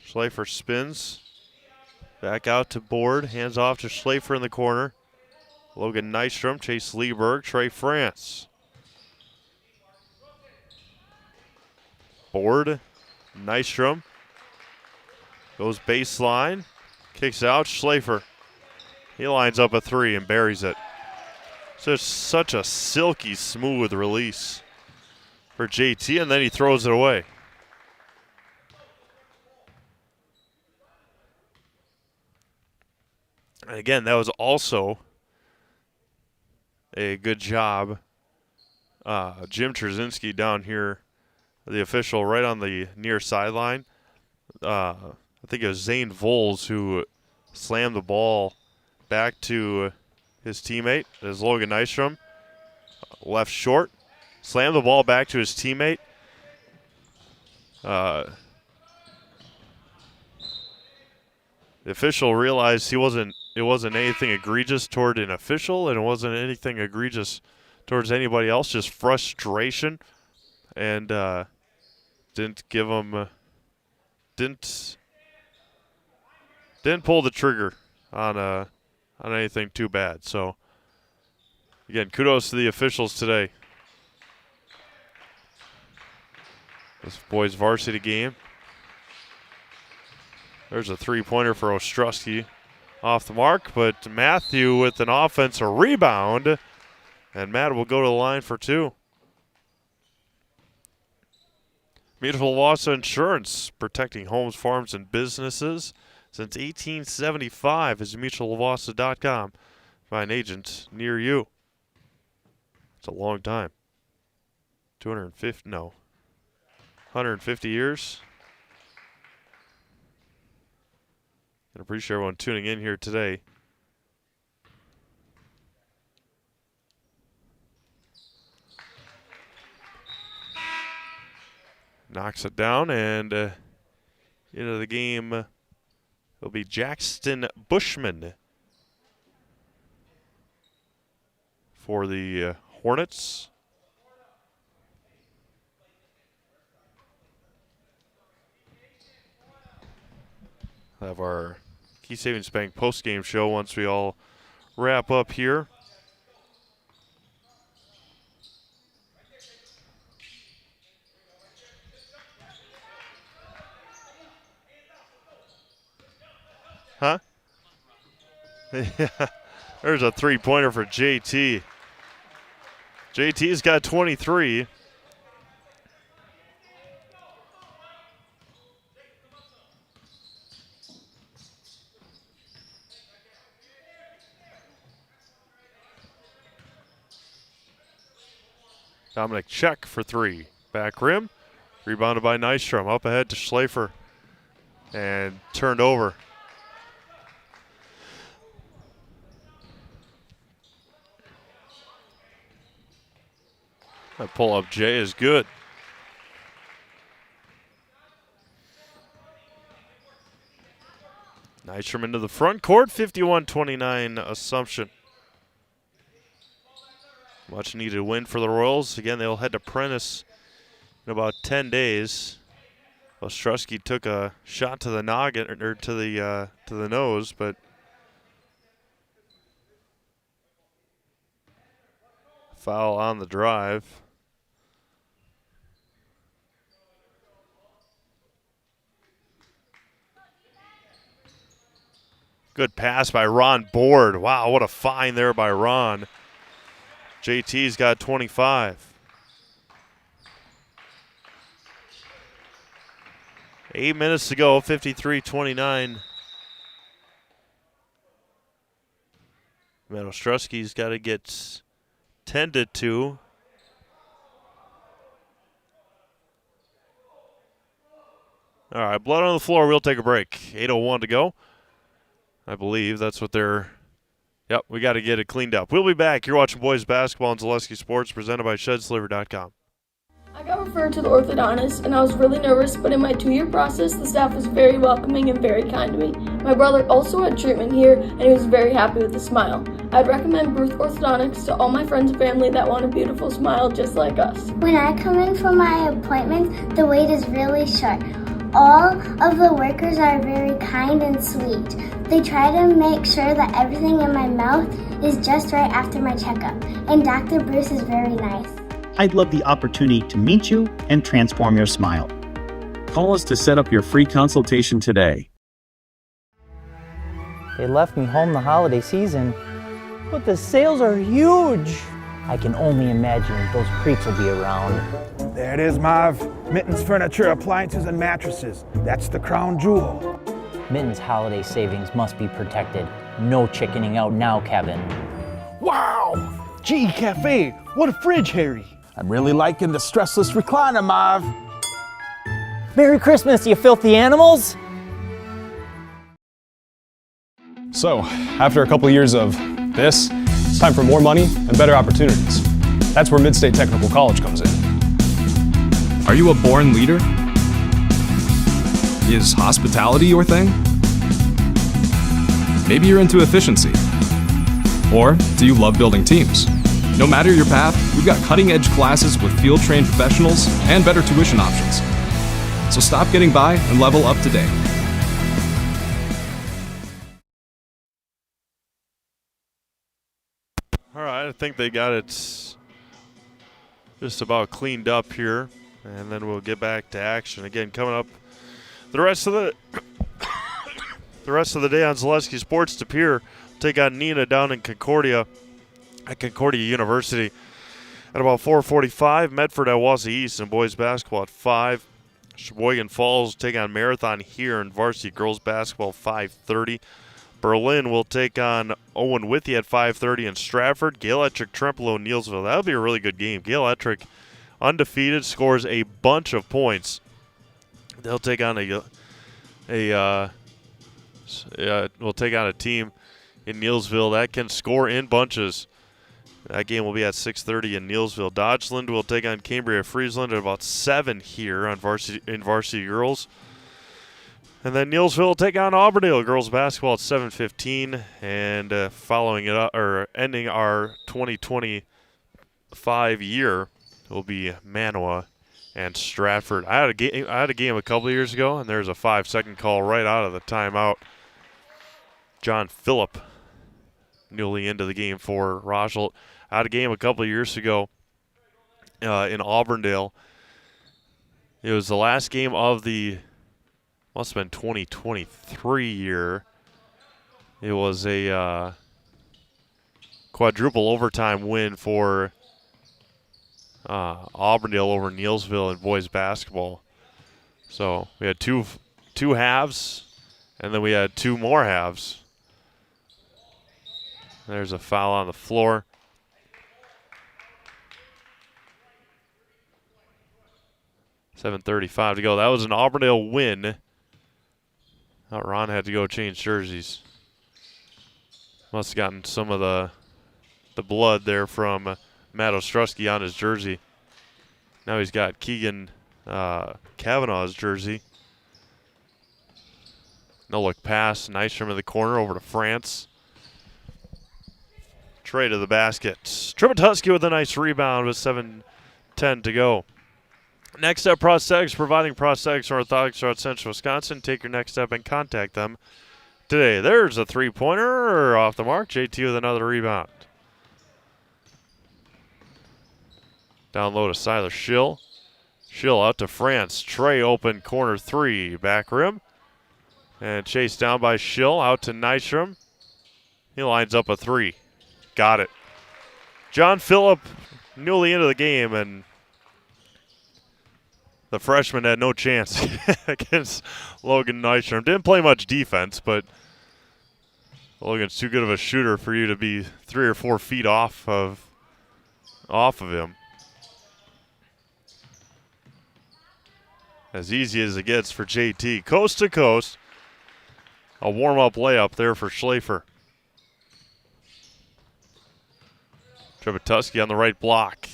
Schlafer spins. Back out to Board. Hands off to Schlafer in the corner. Logan Nystrom, Chase Lieberg, Trey France. Board. Nystrom. Goes baseline. Kicks out. Schlafer. He lines up a three and buries it. Just such a silky smooth release for JT, and then he throws it away. And again, that was also a good job. Jim Trzynski down here, the official right on the near sideline. I think it was Zane Voles who slammed the ball back to his teammate, as Logan Nystrom. Left short. Slammed the ball back to his teammate. The official realized it wasn't anything egregious toward an official, and it wasn't anything egregious towards anybody else, just frustration, and didn't give him didn't pull the trigger on anything too bad. So again, kudos to the officials today. This boys varsity game. There's a three-pointer for Ostrowski. Off the mark, but Matthew with an offensive rebound. And Matt will go to the line for two. Mutual Wausau Insurance, protecting homes, farms, and businesses since 1875 is mutualwausau.com. Find agents near you. It's a long time. 150 years. I appreciate everyone tuning in here today. Knocks it down, and into the game will be Jackson Bushman for the Hornets. Have our Key Savings Bank post-game show once we all wrap up here. Huh? Yeah, there's a three-pointer for JT. JT's got 23. Dominic Check for three. Back rim. Rebounded by Nystrom. Up ahead to Schlafer. And turned over. That pull-up J is good. Nystrom into the front court. 51-29 Assumption. Much needed win for the Royals. Again, they'll head to Prentice in about 10 days. Ostrowski took a shot to the noggin or to the nose, but foul on the drive. Good pass by Ron Board. Wow, what a find there by Ron. JT's got 25. 8 minutes to go, 53-29. Ostrowski's got to get 10-2. All right, blood on the floor. We'll take a break. 8:01 to go. I believe that's what they're. Yep, we got to get it cleaned up. We'll be back. You're watching boys basketball on Zaleski Sports, presented by ShedSliver.com. I got referred to the orthodontist, and I was really nervous, but in my 2-year process, the staff was very welcoming and very kind to me. My brother also had treatment here, and he was very happy with the smile. I'd recommend Bruce Orthodontics to all my friends and family that want a beautiful smile just like us. When I come in for my appointments, the wait is really short. All of the workers are very kind and sweet. They try to make sure that everything in my mouth is just right after my checkup, and Dr. Bruce is very nice. I'd love the opportunity to meet you and transform your smile. Call us to set up your free consultation today. They left me home the holiday season, but the sales are huge. I can only imagine those creeps will be around. There it is, Marv. Mittens Furniture, Appliances, and Mattresses. That's the crown jewel. Mitten's holiday savings must be protected. No chickening out now, Kevin. Wow! GE Cafe, what a fridge, Harry. I'm really liking the stressless recliner, Marv. Merry Christmas, you filthy animals! So, after a couple years of this, it's time for more money and better opportunities. That's where Mid-State Technical College comes in. Are you a born leader? Is hospitality your thing? Maybe you're into efficiency. Or do you love building teams? No matter your path, we've got cutting-edge classes with field-trained professionals and better tuition options. So stop getting by and level up today. All right, I think they got it just about cleaned up here, and then we'll get back to action. Again, coming up the rest of the day on Zaleski Sports, De Pere take on Neenah down in Concordia at Concordia University at about 4:45. Medford at Wausau East and boys basketball at 5. Sheboygan Falls take on Marathon here in varsity girls basketball 5:30. Berlin will take on Owen Withee at 5:30 in Stratford. Gale Electric Trempealeau Neilsville. That'll be a really good game. Gale Electric undefeated, scores a bunch of points. They'll take on we'll take on a team in Neilsville that can score in bunches. That game will be at 6:30 in Neilsville. Dodgeland will take on Cambria Friesland at about 7 here on varsity girls. And then Neilsville will take on Auburndale girls basketball at 7:15, and following it up or ending our 2025 year will be Manawa and Stratford. I had a game a couple of years ago, and there's a 5-second call right out of the timeout. John Phillip, newly into the game for Rosholt. I had a game a couple of years ago in Auburndale. It was the last game of the must have been 2023 year. It was a quadruple overtime win for Auburndale over Neilsville in boys basketball. So we had two halves, and then we had 2 more halves. There's a foul on the floor. .7:35 to go. That was an Auburndale win. Ron had to go change jerseys. Must have gotten some of the blood there from Matt Ostrowski on his jersey. Now he's got Keegan Kavanaugh's jersey. No look pass. Nice from in the corner over to France. Trey to the basket. Trubatuski with a nice rebound with 7:10 to go. Next Step Prosthetics, providing prosthetics and orthotics throughout Central Wisconsin. Take your next step and contact them today. There's a three-pointer off the mark. JT with another rebound. Down low to Siler Schill. Schill out to France. Trey open corner three. Back rim. And chased down by Schill. Out to Nystrom. He lines up a three. Got it. John Phillip newly into the game, and the freshman had no chance against Logan Nystrom. Didn't play much defense, but Logan's too good of a shooter for you to be 3 or 4 feet off of him. As easy as it gets for JT. Coast to coast. A warm-up layup there for Schlafer. Trubatuski on the right block.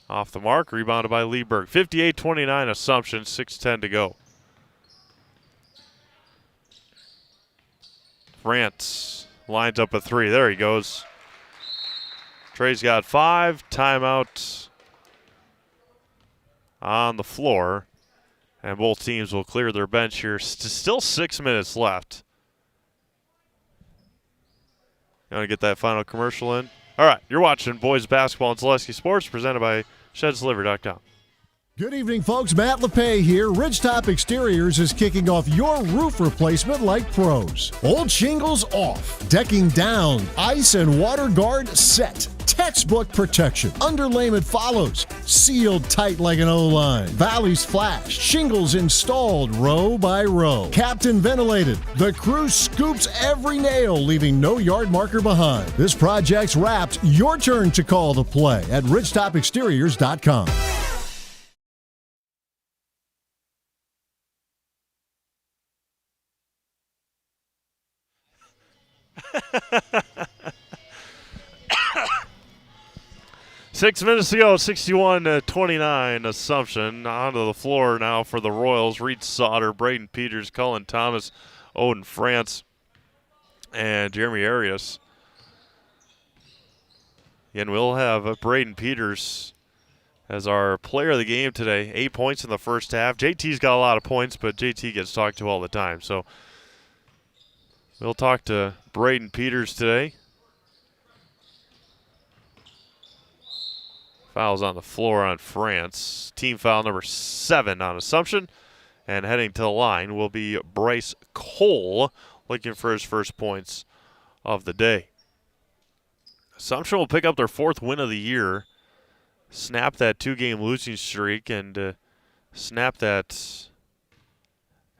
Off the mark, rebounded by Lieberg. 58-29 Assumption, 6:10 to go. France lines up a three. There he goes. Trey's got 5. Timeout on the floor. And both teams will clear their bench here. Still 6 minutes left. You want to get that final commercial in? All right, you're watching Boys Basketball and Zaleski Sports, presented by ShedsDelivery.com. Good evening, folks. Matt LePay here. Ridgetop Exteriors is kicking off your roof replacement like pros. Old shingles off, decking down, ice and water guard set. Textbook protection. Underlayment follows. Sealed tight like an O-line. Valleys flashed. Shingles installed row by row. Captain ventilated. The crew scoops every nail, leaving no yard marker behind. This project's wrapped. Your turn to call the play at ridgetopexteriors.com. Six minutes to go, 61-29 Assumption. Onto the floor now for the Royals. Reed Sauter, Braden Peters, Cullen Thomas, Odin France, and Jeremy Arias. And we'll have Braden Peters as our player of the game today. 8 points in the first half. JT's got a lot of points, but JT gets talked to all the time. So we'll talk to Braden Peters today. Fouls on the floor on France. Team foul number 7 on Assumption. And heading to the line will be Bryce Cole, looking for his first points of the day. Assumption will pick up their 4th win of the year, snap that 2-game losing streak, and snap that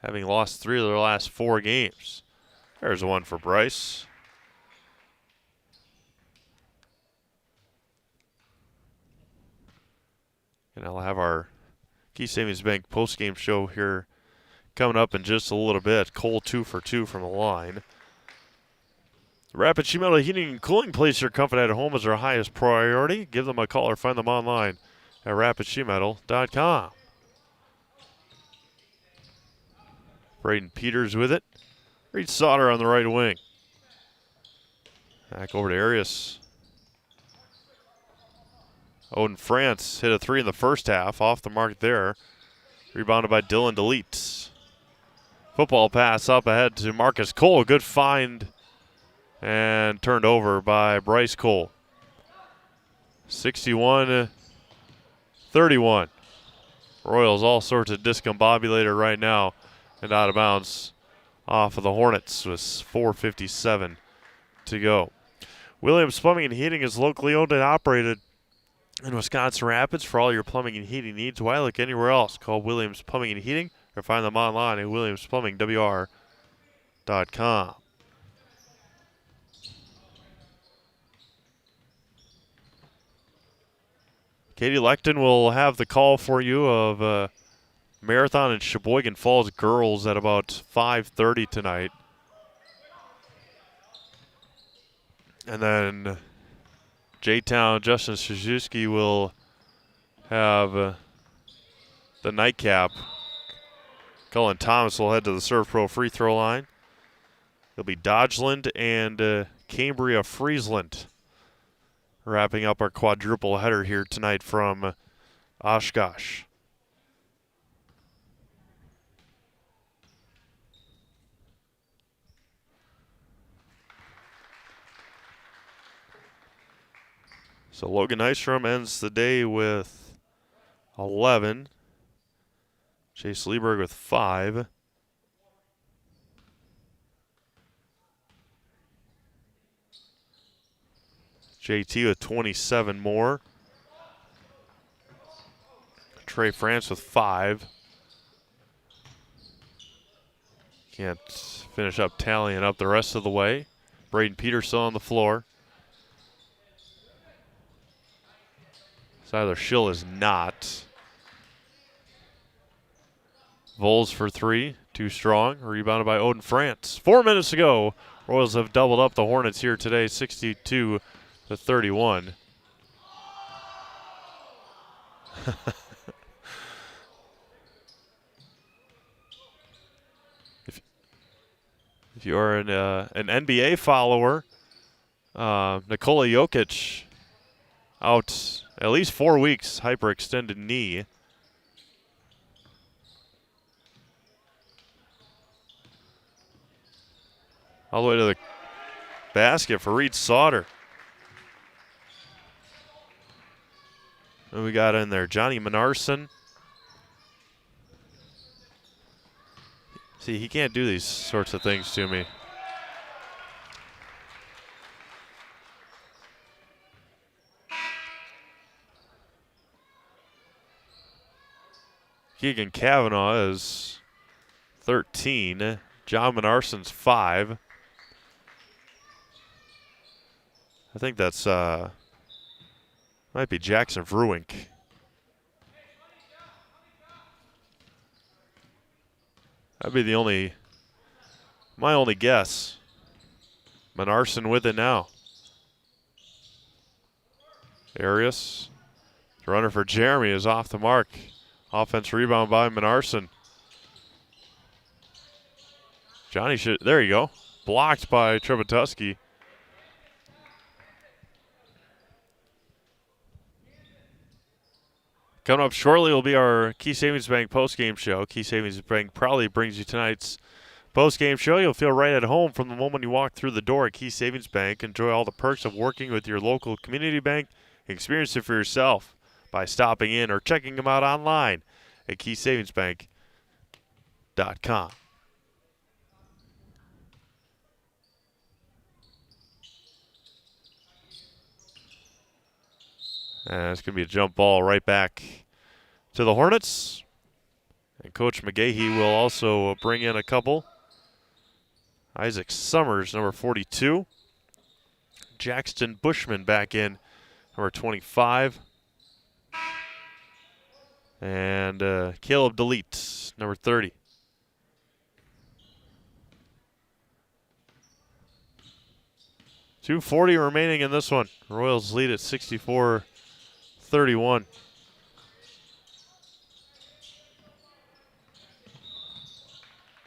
having lost 3 of their last 4 games. There's one for Bryce. And I'll have our Key Savings Bank post-game show here coming up in just a little bit. Cole 2 for 2 from the line. Rapid Sheet Metal Heating and Cooling, place your comfort at home as our highest priority. Give them a call or find them online at rapidsheetmetal.com. Braden Peters with it. Reed Sauter on the right wing. Back over to Arias. Odin France hit a 3 in the first half, off the mark there. Rebounded by Dylan DeLeet. Football pass up ahead to Marcus Cole. Good find and turned over by Bryce Cole. 61-31. Royals all sorts of discombobulated right now and out of bounds off of the Hornets with 4:57 to go. Williams Plumbing and Heating is locally owned and operated in Wisconsin Rapids. For all your plumbing and heating needs, why look anywhere else? Call Williams Plumbing and Heating or find them online at williamsplumbingwr.com. Katie Lecton will have the call for you of Marathon and Sheboygan Falls girls at about 5:30 tonight. And then J-Town, Justin Szewski will have the nightcap. Cullen Thomas will head to the Serve Pro free throw line. It'll be Dodgeland and Cambria Friesland wrapping up our quadruple header here tonight from Oshkosh. So Logan Nystrom ends the day with 11. Chase Lieberg with 5. JT with 27 more. Trey France with 5. Can't finish up tallying up the rest of the way. Braden Peterson on the floor. Tyler Schill is not. Vols for 3, too strong. Rebounded by Odin France. 4 minutes to go. Royals have doubled up the Hornets here today, 62-31. If you are an NBA follower, Nikola Jokic out at least 4 weeks, hyperextended knee. All the way to the basket for Reed Sauter. And we got in there Johnny Minarson. See, he can't do these sorts of things to me. Keegan Cavanaugh is 13. John Minarson's 5. I think that's might be Jackson Vrewink. That'd be my only guess. Minarson with it now. Arias, the runner for Jeremy is off the mark. Offense rebound by Minarson. Johnny there you go. Blocked by Trubatuski. Coming up shortly will be our Key Savings Bank postgame show. Key Savings Bank proudly brings you tonight's postgame show. You'll feel right at home from the moment you walk through the door at Key Savings Bank. Enjoy all the perks of working with your local community bank. Experience it for yourself by stopping in or checking them out online at keysavingsbank.com. And it's going to be a jump ball right back to the Hornets. And Coach McGahee will also bring in a couple. Isaac Summers, number 42. Jackson Bushman back in, number 25. And Caleb DeLeet, number 30. .240 remaining in this one. Royals lead at 64-31.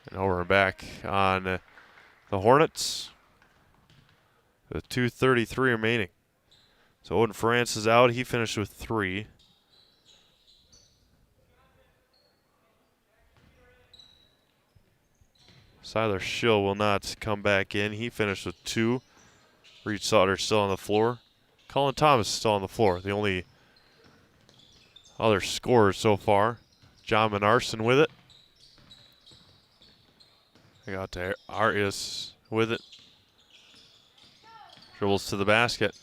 And over and back on the Hornets with 2:33 remaining. So Odin France is out. He finished with 3. Tyler Schill will not come back in. He finished with 2. Reed Sauter still on the floor. Colin Thomas is still on the floor. The only other scorers so far. John Minarson with it. I got to Arias with it. Dribbles to the basket.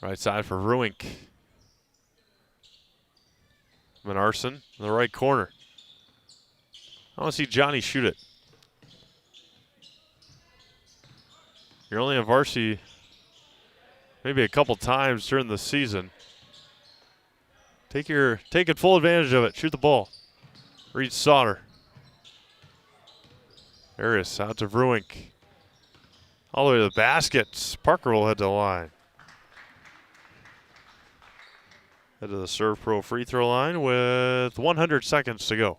Right side for Ruink. Minarson in the right corner. I want to see Johnny shoot it. You're only on varsity maybe a couple times during the season. Take it full advantage of it. Shoot the ball. Reed Sauter. Arias out to Vrewink. All the way to the basket. Parker will head to the line. Head to the Serve Pro free throw line with 100 seconds to go.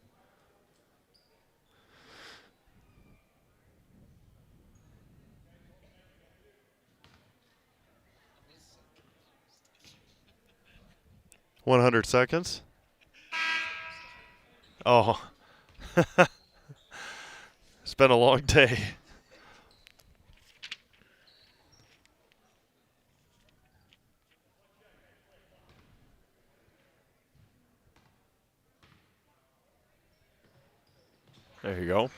100 seconds. Oh. It's been a long day. There you go.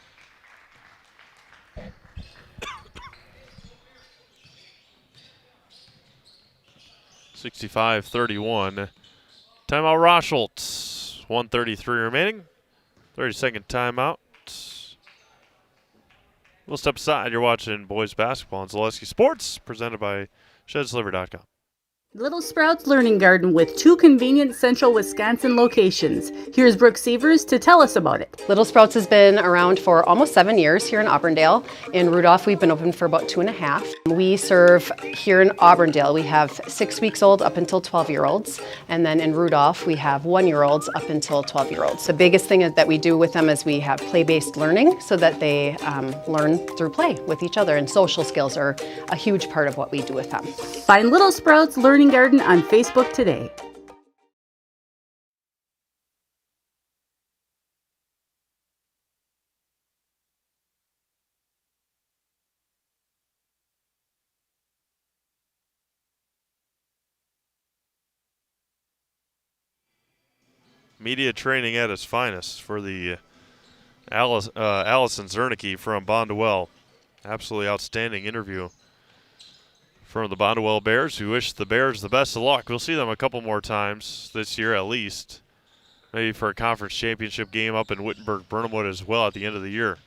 (65-31). Timeout Rosholt. 1:33 remaining. 30-second timeout. We'll step aside. You're watching boys basketball on Zaleski Sports, presented by ShedSliver.com. Little Sprouts Learning Garden with 2 convenient central Wisconsin locations. Here's Brooke Sievers to tell us about it. Little Sprouts has been around for almost 7 years here in Auburndale. In Rudolph, we've been open for about 2.5. We serve here in Auburndale. We have 6 weeks old up until 12-year-olds. And then in Rudolph, we have 1-year-olds up until 12-year-olds. The biggest thing that we do with them is we have play-based learning so that they learn through play with each other. And social skills are a huge part of what we do with them. Find Little Sprouts Learning Garden on Facebook today. Media training at its finest for the Allison Zernicke from Bondwell. Absolutely outstanding interview from the Bondwell Bears, who wish the Bears the best of luck. We'll see them a couple more times this year at least. Maybe for a conference championship game up in Wittenberg-Burnhamwood as well at the end of the year.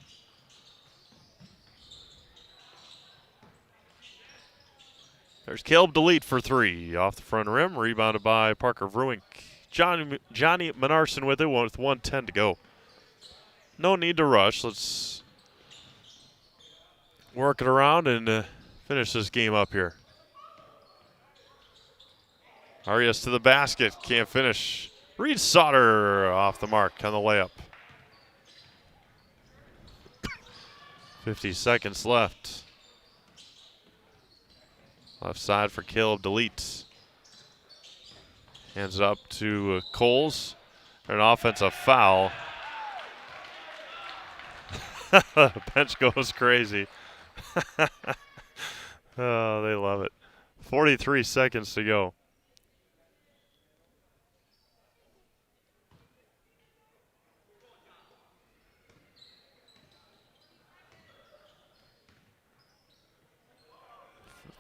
There's Caleb DeLeet for 3. Off the front rim, rebounded by Parker Vrewink. Johnny Menarson with it with 1:10 to go. No need to rush. Let's work it around and finish this game up here. Arias to the basket. Can't finish. Reed Sauter off the mark on the layup. 50 seconds left. Left side for Caleb DeLeet. Hands it up to Coles. An offensive foul. Bench goes crazy. Oh, they love it. 43 seconds to go.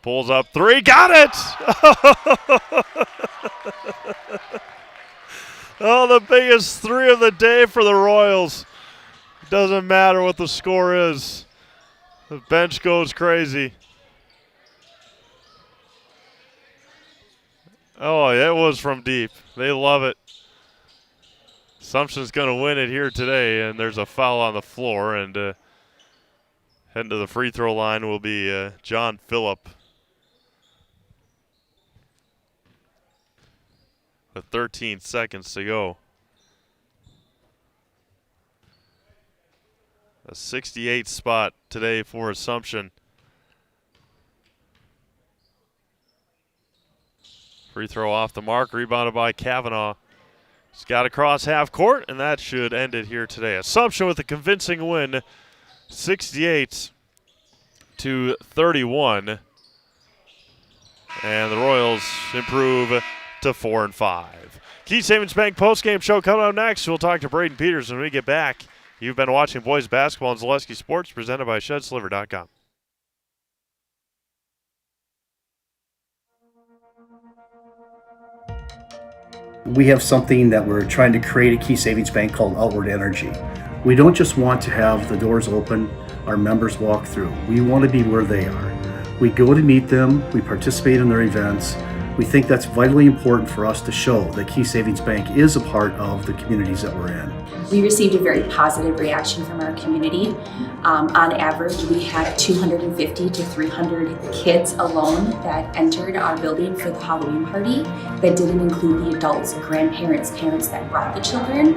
Pulls up 3, got it! Oh, the biggest 3 of the day for the Royals. Doesn't matter what the score is. The bench goes crazy. Oh, it was from deep. They love it. Assumption's going to win it here today, and there's a foul on the floor, and heading to the free throw line will be John Phillip. With 13 seconds to go. A 68 spot today for Assumption. Free throw off the mark, rebounded by Kavanaugh. He's got across half court, and that should end it here today. Assumption with a convincing win, 68-31. And the Royals improve to 4-5. Key Savings Bank postgame show coming up next. We'll talk to Braden Peters when we get back. You've been watching boys basketball on Zaleski Sports, presented by ShedSliver.com. We have something that we're trying to create at Key Savings Bank called Outward Energy. We don't just want to have the doors open, our members walk through. We want to be where they are. We go to meet them, we participate in their events. We think that's vitally important for us to show that Key Savings Bank is a part of the communities that we're in. We received a very positive reaction from our community. On average, we had 250 to 300 kids alone that entered our building for the Halloween party. That didn't include the adults, grandparents, parents that brought the children.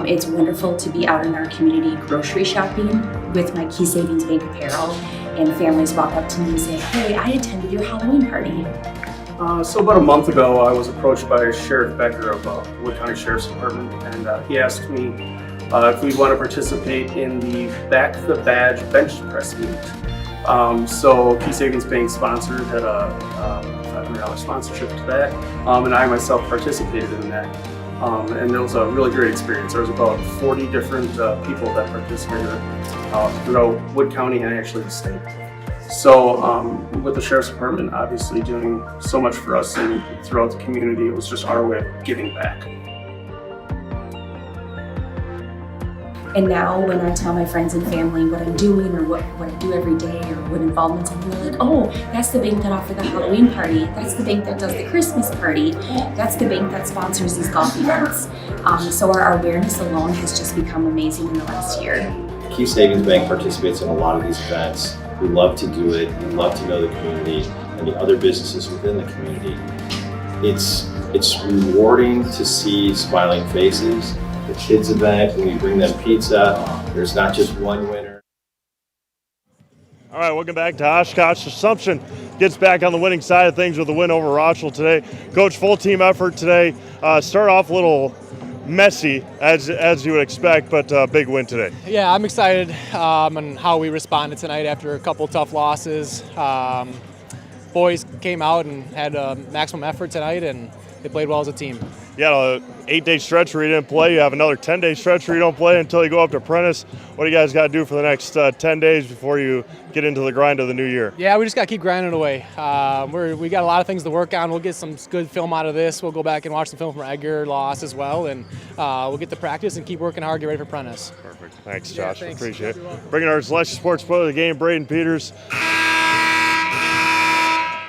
It's wonderful to be out in our community grocery shopping with my Key Savings Bank apparel, and families walk up to me and say, "Hey, I attended your Halloween party." So about a month ago, I was approached by Sheriff Becker of Wood County Sheriff's Department, and he asked me if we'd want to participate in the Back the Badge bench press meet. So Key Savings Bank sponsored, had a $500 sponsorship to that, and I myself participated in that. And it was a really great experience. There was about 40 different people that participated throughout Wood County and actually the state. So with the Sheriff's Department obviously doing so much for us and throughout the community, it was just our way of giving back. And now when I tell my friends and family what I'm doing or what I do every day or what involvements I'm doing, like, oh, that's the bank that offered the Halloween party. That's the bank that does the Christmas party. That's the bank that sponsors these golf events. So our awareness alone has just become amazing in the last year. Key Savings Bank participates in a lot of these events. We love to do it. We love to know the community and the other businesses within the community. It's rewarding to see smiling faces. The kids event, when we bring them pizza, there's not just one winner. All right, welcome back to Oshkosh. Assumption gets back on the winning side of things with a win over Rosholt today. Coach, full team effort today. Start off a little messy, as you would expect, but big win today. Yeah, I'm excited on how we responded tonight after a couple tough losses. Boys came out and had maximum effort tonight, and they played well as a team. You had an 8-day stretch where you didn't play. You have another 10-day stretch where you don't play until you go up to Prentice. What do you guys got to do for the next 10 days before you get into the grind of the new year? Yeah, we just got to keep grinding away. We got a lot of things to work on. We'll get some good film out of this. We'll go back and watch the film from Edgar loss as well, and we'll get to practice and keep working hard, get ready for Prentice. Perfect. Thanks, Josh. Yeah, thanks. Appreciate it. Bringing our Celestial Sports Player of the game, Braden Peters.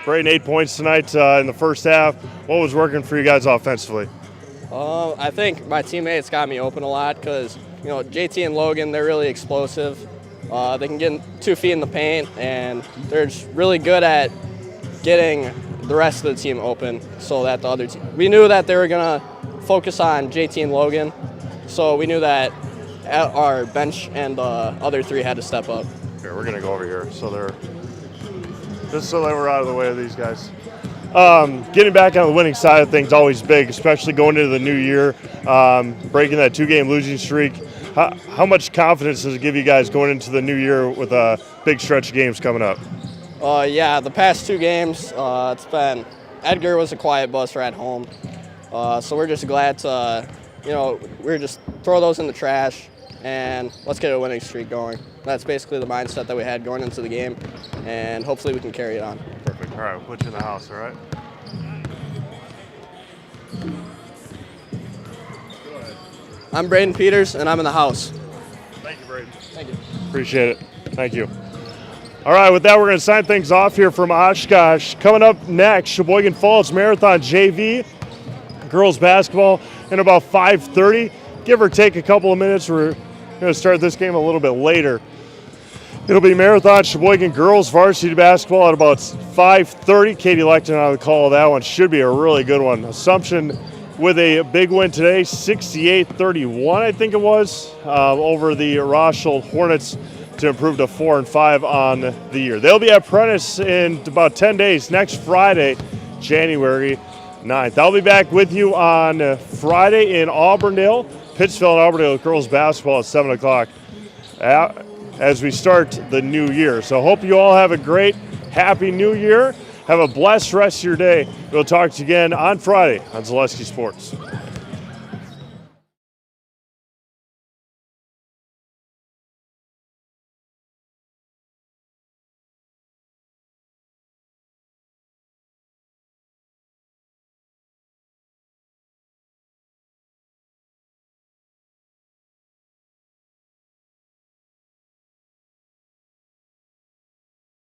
Braden, 8 points tonight in the first half. What was working for you guys offensively? I think my teammates got me open a lot because, JT and Logan, they're really explosive. They can get 2 feet in the paint, and they're just really good at getting the rest of the team open so that the other team. We knew that they were going to focus on JT and Logan, so we knew that our bench and the other 3 had to step up. Here, we're going to go over here just so that we're out of the way of these guys. Getting back on the winning side of things always big, especially going into the new year, breaking that 2-game losing streak. How much confidence does it give you guys going into the new year with a big stretch of games coming up? Yeah, the past 2 games, it's been Edgar was a quiet bus right home, so we're just glad to, we're just throw those in the trash and let's get a winning streak going. That's basically the mindset that we had going into the game, and hopefully we can carry it on. Perfect. All right, we'll put you in the house, all right? I'm Braden Peters, and I'm in the house. Thank you, Braden. Thank you. Appreciate it. Thank you. All right, with that, we're going to sign things off here from Oshkosh. Coming up next, Sheboygan Falls Marathon JV, girls basketball in about 5:30. Give or take a couple of minutes. We're going to start this game a little bit later. It'll be Marathon Sheboygan girls varsity basketball at about 5:30. Katie Lecton on the call of that one. Should be a really good one. Assumption with a big win today, 68-31, I think it was, over the Rosholt Hornets to improve to 4-5 on the year. They'll be at Prentice in about 10 days, next Friday, January 9th. I'll be back with you on Friday in Auburndale, Pittsfield and Auburndale girls basketball at 7 o'clock as we start the new year. So hope you all have a great, happy new year. Have a blessed rest of your day. We'll talk to you again on Friday on Zaleski Sports.